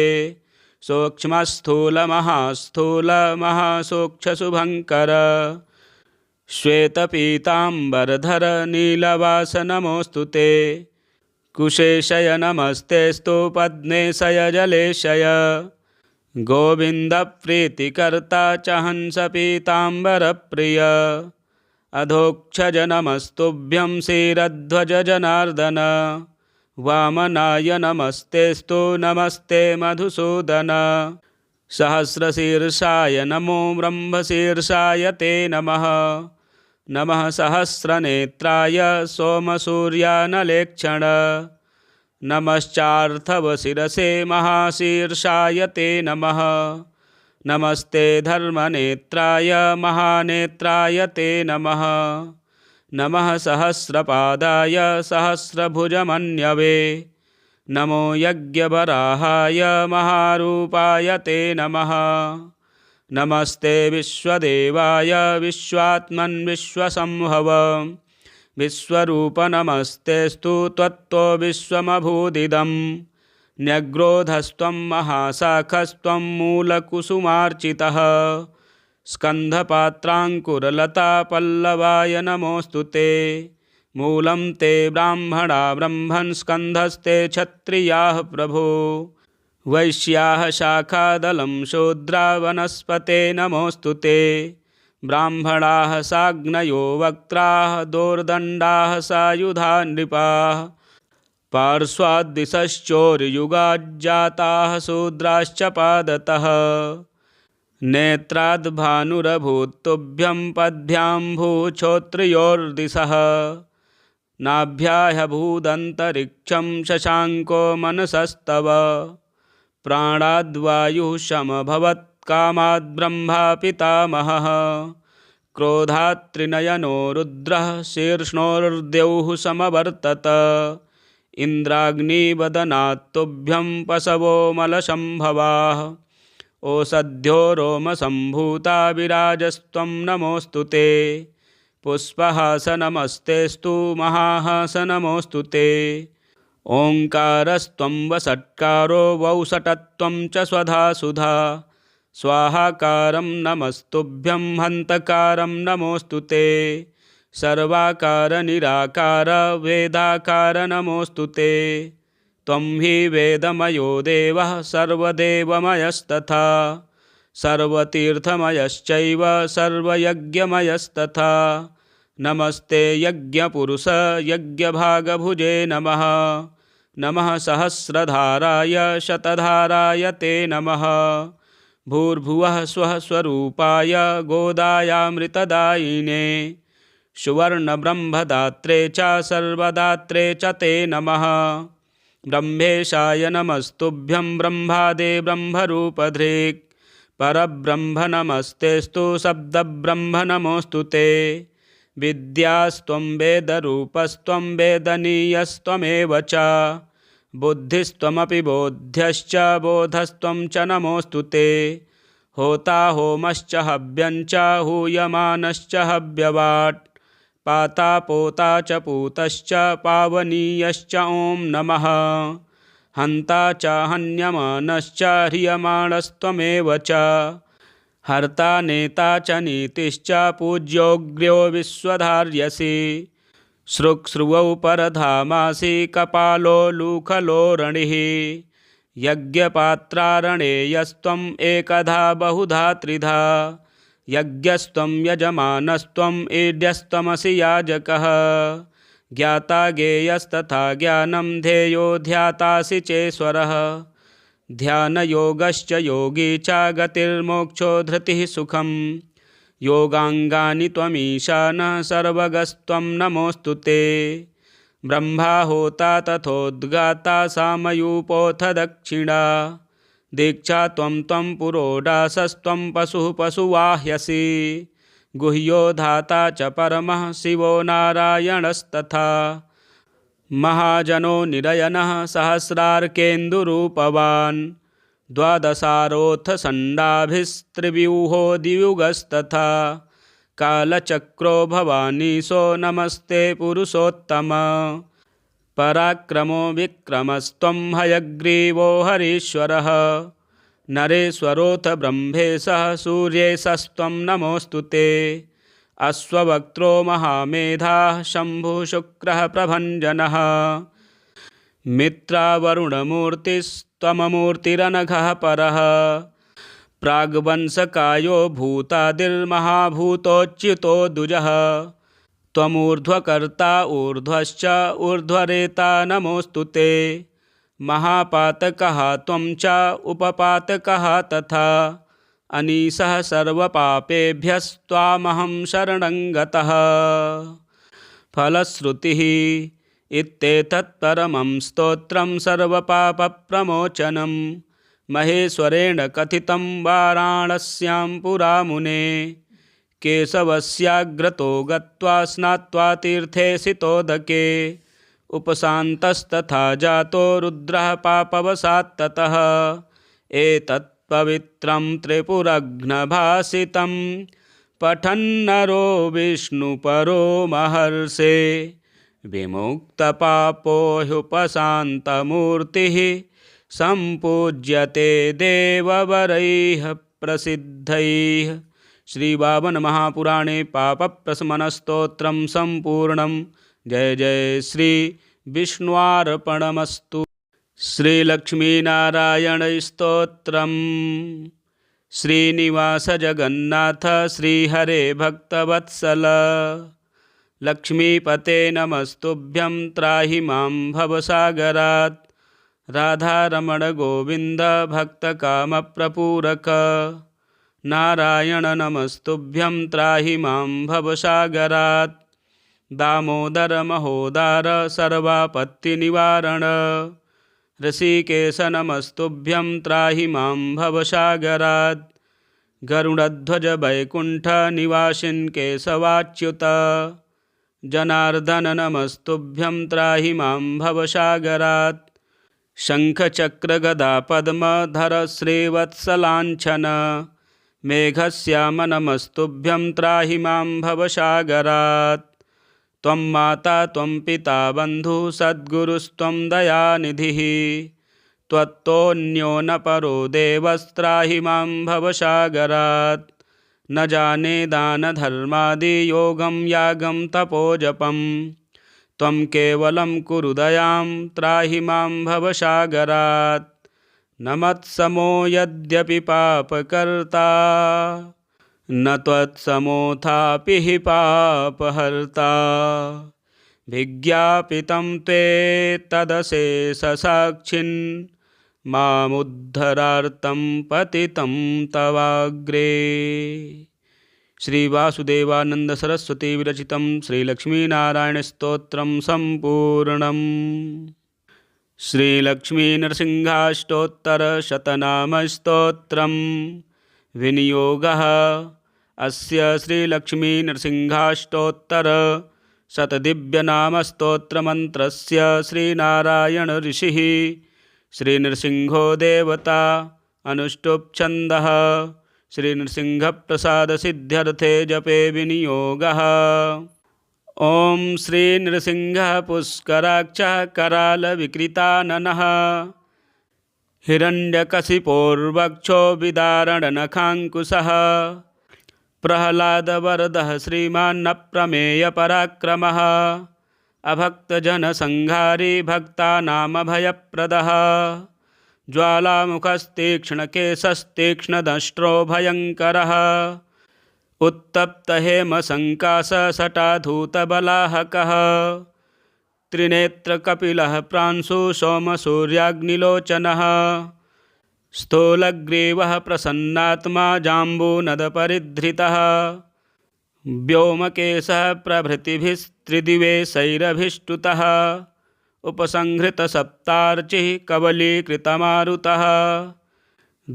सूक्ष्मस्थूल महास्थूल महासूक्ष्मशुभङ्कर श्वेतपीताम्बरधर नीलवास नमोऽस्तु ते कुशेशय नमस्तेस्तु पद्मेशय जलेशय गोविन्दप्रीतिकर्ता च हंस पीताम्बरप्रिय अधोक्षज नमस्तुभ्यं श्रीरध्वज जनार्दन वामनाय नमस्तेस्तु नमस्ते मधुसूदन सहस्रशीर्षाय नमो ब्रह्मशीर्षाय ते नमः नमः सहस्रनेत्राय सोमसूर्यानलेक्षण नमश्चार्थवशिरसे महाशीर्षाय ते नमः नमस्ते धर्मनेत्राय महानेत्राय ते नमः नमः सहस्रपादाय सहस्रभुजमन्यवे नमो यज्ञवराहाय महारूपाय ते नमः नमस्ते विश्वदेवाय विश्वात्मन् विश्वसंभव विश्वरूप नमस्तेस्तु त्वत्तो विश्वमभूदिदं न्यग्रोधस्त्वं महाशाखस्त्वं मूलकुसुमार्चितः स्कन्धपात्राङ्कुरलता पल्लवाय नमोऽस्तु ते मूलं ते ब्राह्मणा ब्रह्मन् स्कन्धस्ते क्षत्रियाः प्रभो वैश्याः शाखादलं शूद्रा वनस्पते नमोऽस्तु ते ब्राह्मणाः साग्नयो वक्त्राः दोर्दण्डाः सायुधा नृपाः पार्श्वाद्दिशश्चोर्युगाज्जाताः शूद्राश्च पादतः नेत्राद्भानुरभूत्तुभ्यं पद्भ्याम्भूच्छोत्रियोर्दिशः नाभ्याह्यभूदन्तरिक्षं शशाङ्को मनसस्तव प्राणाद्वायुः समभवत् कामाद्ब्रह्मा पितामहः क्रोधात् त्रिनयनो रुद्रः शीर्ष्णोर्द्यौः समवर्तत इन्द्राग्निवदनात् तुभ्यं पशवो मलसम्भवाः ओषध्यो रोमसम्भूता विराजस्त्वं नमोऽस्तु ते पुष्पहासनमस्तेस्तु महाहासनमोऽस्तु ते ओङ्कारस्त्वं वषट्कारो वौषटत्वं च स्वधा सुधा स्वाहाकारं नमस्तुभ्यं हन्तकारं नमोऽस्तु ते सर्वाकारनिराकार वेदाकार नमोऽस्तु ते त्वं हि वेदमयो देवः सर्वदेवमयस्तथा सर्वतीर्थमयश्चैव सर्वयज्ञमयस्तथा नमस्ते यज्ञपुरुष यज्ञभागभुजे नमः नमः सहस्रधाराय शतधाराय ते नमः भूर्भुवः स्वः स्वरूपाय गोदायामृतदायिने सुवर्णब्रह्मदात्रे च सर्वदात्रे च ते नमः ब्रह्मेशाय नमस्तुभ्यं ब्रह्मादे ब्रह्मरूपधृक् परब्रह्म नमस्तेस्तु शब्दब्रह्म नमोऽस्तु ते विद्यास्त्वं वेदरूपस्त्वं वेदनीयस्त्वमेव च बुद्धिस्त्वमपि बोध्यश्च बोधस्त्वं च नमोऽस्तु ते होता होमश्च हव्यञ्च हूयमानश्च हव्यवाट् पाता पोता च पूतश्च पावनीयश्च ॐ नमः हन्ता च हन्यमानश्च ह्रियमाणस्त्वमेव च हर्ता नेता च नीतिश्च पूज्योऽग्र्यो विश्वधार्यसि श्रुक्श्रुवौ परधामासि कपालो लूखलोरणिः यज्ञपात्रारणेयस्त्वम् एकधा बहुधा त्रिधा यज्ञस्त्वं यजमानस्त्वम् ईड्यस्त्वमसि याजकः ज्ञाता ज्ञेयस्तथा ज्ञानं ध्येयो ध्यातासि चेश्वरः ध्यानयोगश्च योगी च गतिर्मोक्षो धृतिः सुखम् योगाङ्गानि त्वमीशानः सर्वगस्त्वं नमोऽस्तु ते ब्रह्मा होता तथोद्गाता सामयूपोऽथ दक्षिणा दीक्षा त्वं पुरोडासस्त्वं पशुः पशुवाह्यसि गुह्यो धाता च परमः शिवो नारायणस्तथा महाजनो निरयनः सहस्रार्केन्दुरूपवान् द्वादशारोऽथ षण्डाभिस्त्रिव्यूहो द्वियुगस्तथा कालचक्रो भवानीशो नमस्ते पुरुषोत्तम पराक्रमो विक्रमस्त्वं हयग्रीवो हरीश्वरः नरेश्वरोऽथ ब्रह्मेशः सूर्येशस्त्वं नमोऽस्तु ते अश्ववक्त्रो महामेधाः शम्भुः शुक्रः प्रभञ्जनः मित्रावरुणमूर्तिस्त्वममूर्तिरनघः परः प्राग्वंशकायो भूतादिर्महाभूतोच्युतो दुजः त्वमूर्ध्वकर्ता ऊर्ध्वश्च ऊर्ध्वरेता नमोऽस्तु ते। महापातकः त्वं च उपपातकः तथा अनीशः सर्वपापेभ्यस्त्वामहं शरणं गतः। फलश्रुतिः इत्येतत् परमं स्तोत्रं सर्वपापप्रमोचनं महेश्वरेण कथितं वाराणस्यां पुरा मुने। केशवस्याग्रतो गत्वा स्नात्वा तीर्थे सितोदके उपशान्तस्तथा जातो रुद्रः पापवशात् ततः। एतत् पवित्रं त्रिपुरघ्नभासितं पठन्नरो विष्णुपरो महर्षे विमुक्तपापो ह्युपशान्तमूर्तिः सम्पूज्यते देववरैः प्रसिद्धैः। श्री वामन महापुराणे पापप्रशमनस्तोत्रं सम्पूर्णं। जय जय श्री विष्णुर्पणमस्तु। श्रीलक्ष्मीनारायण स्तोत्रम्। श्रीनिवास जगन्नाथ श्रीहरे भक्तवत्सल लक्ष्मीपते नमस्तुभ्यं त्राहि मां भवसागरात्। राधारमण गोविंद भक्तकामप्रपूरक नारायण नमस्तुभ्यं त्राहि मां भवसागरात्। दामोदर महोदार सर्वापत्तिनिवारण ऋषिकेश नमस्तुभ्यं त्राहि मां भवसागरात्। गरुडध्वज वैकुंठ निवासिन् केशवाच्युत जनार्दन नमस्तुभ्यं त्राहि मां भवसागरात्। शंखचक्र गदा पद्मधर श्रीवत्सलांछन मेघश्याम नमस्तुभ्यं त्राहि मां भवसागरात्। त्वं माता त्वं पिता बन्धु सद्गुरुस्त्वं दयानिधिः त्वत्तोऽन्यो न परो देवस्त्राहि मां भवसागरात्। न जाने दानधर्मादि योगं यागं तपोजपं त्वं केवलं कुरु दयां त्राहि मां भवसागरात्। न मत्समो यद्यपि पापकर्ता न त्वत्समोऽथापि हि पापहर्ता। विज्ञापितं ते तदशेषसाक्षिन् मामुद्धरार्तं पतितं तवाग्रे। श्री वासुदेवानंद सरस्वती विरचितं श्री लक्ष्मीनारायण स्तोत्रं सम्पूर्णम्। श्री लक्ष्मी नरसिंहाष्टोत्तर शतनाम स्तोत्रं विनियोगः। अस्य श्री लक्ष्मी नरसिंहाष्टोत्तर शतदिव्यनाम स्तोत्रमन्त्रस्य श्रीनारायण ऋषिः श्री नृसिंहो देवता अनुष्टुप् छन्दः श्री नृसिंह प्रसाद सिद्ध्यर्थे जपे विनियोगः। ओम श्री नृसिंह पुष्कराक्षः कराल विकृताननः हिरण्यकशिपोर्वक्षो विदारणनखाङ्कुशः प्रह्लादवरदः श्रीमान् अप्रमेय पराक्रमः अभक्तजनसंहारी भक्तानामभयप्रदः ज्वालामुखस्तीक्ष्णकेशस्तीक्ष्णदंष्ट्रो भयङ्करः उत्तप्तहेमसङ्काशसटाधूतबलाहकः त्रिनेत्रकपिलः प्रांशु सोमसूर्याग्निलोचनः स्थूलग्रीवः प्रसन्नात्मा जाम्बूनदपरिधृतः व्योमकेशः प्रभृतिभिस्त्रिदिवेशैरभिष्टुतः उपसंहृतसप्तार्चिः कवलीकृतमारुतः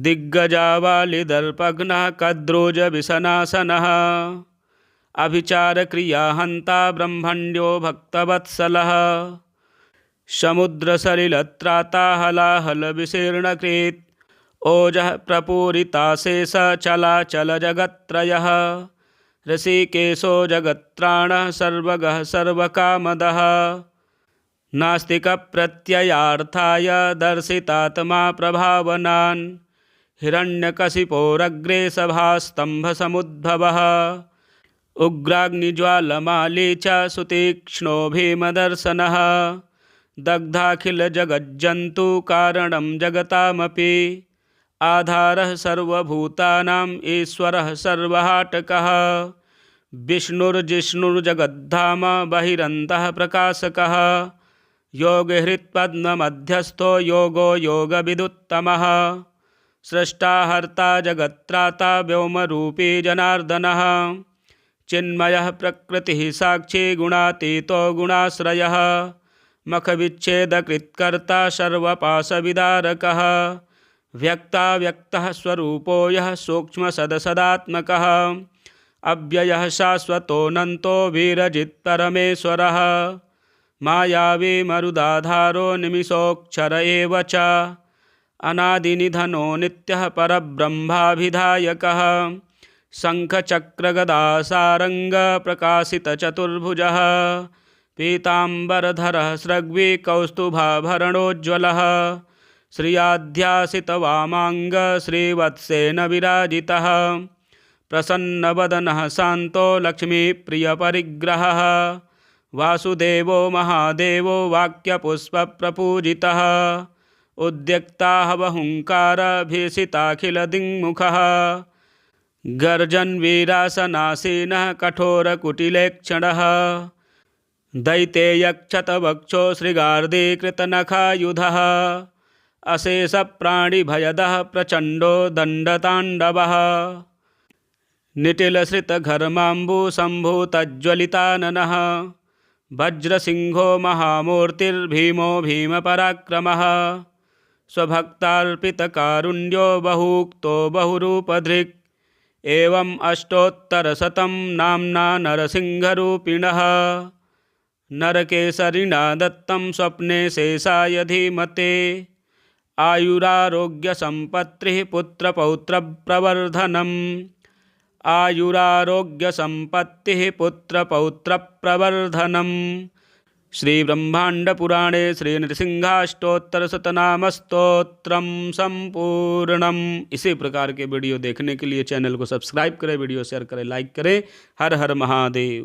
दिग्गजावालिदर्पघ्नः कद्रोजविशनासनः अभिचारक्रियाहन्ता ब्रह्मण्यो भक्तवत्सलः समुद्रसलिलत्राता हलाहलविशीर्णकृत् ओजः प्रपूरिताशेषचलाचलजगत्त्रयः ऋषिकेशो जगत्त्राणः सर्वगः सर्वकामदः नास्तिकप्रत्ययार्थाय दर्शितात्मा प्रभावनान् हिरण्यकशिपोरग्रे सभास्तम्भसमुद्भवः उग्राग्निज्वालमाली च सुतीक्ष्णो भीमदर्शनः दग्धाखिलजगज्जन्तुकारणं जगतामपि आधारः सर्वभूतानाम् ईश्वरः सर्वहाटकः विष्णुर्जिष्णुर्जगद्धाम बहिरन्तः प्रकाशकः योगहृत्पद्ममध्यस्थो योगो योगविदुत्तमः स्रष्टा हर्ता जगत्त्राता व्योमरूपी जनार्दनः चिन्मयः प्रकृतिः साक्षी गुणातीतो गुणाश्रयः मखविच्छेदकृत्कर्ता सर्वपाशविदारकः व्यक्ताव्यक्तः स्वरूपो यः सूक्ष्मसदसदात्मकः अव्ययः शाश्वतोऽनन्तो वीरजित्परमेश्वरः मायावी मरुदाधारो निमिषोऽक्षर एव च अनादिनिधनो नित्यः परब्रह्माभिधायकः शङ्खचक्रगदासारङ्गप्रकाशितचतुर्भुजः पीताम्बरधरः स्रग्वी कौस्तुभाभरणोज्ज्वलः श्रियाध्यासितवामाङ्ग श्रीवत्सेन विराजितः प्रसन्नवदनः शान्तो लक्ष्मीप्रियपरिग्रहः वासुदेवो महादेवो वाक्यपुष्पप्रपूजितः उद्यक्ताहवहुङ्कारभीषिताखिलदिङ्मुखः गर्जन्वीरासनासीनः कठोरकुटिलेक्षणः दैतेयक्षतवक्षो श्रीगार्धीकृतनखायुधः अशेषप्राणिभयदः प्रचण्डो दण्डताण्डवः निटिलश्रितघर्माम्बुसम्भूतज्ज्वलिताननः वज्रसिंहो महामूर्तिर्भीमो भीमपराक्रमः स्वभक्तार्पितकारुण्यो बहुक्तो बहुरूपधृक् एवम् अष्टोत्तरशतं नाम्ना नरसिंहरूपिणः नरकेसरिणा दत्तं स्वप्ने शेषाय धीमते आयुरारोग्यसम्पत्तिः पुत्रपौत्रप्रवर्धनम् आयुरारोग्यसम्पत्तिः पुत्रपौत्रप्रवर्धनम् श्रीब्रह्माण्डपुराणे श्रीनृसिंहाष्टोत्तरशतनामस्तोत्रम संपूर्णम। इसी प्रकार के वीडियो देखने के लिए चैनल को सब्सक्राइब करें, वीडियो शेयर करें, लाइक करें। हर हर महादेव।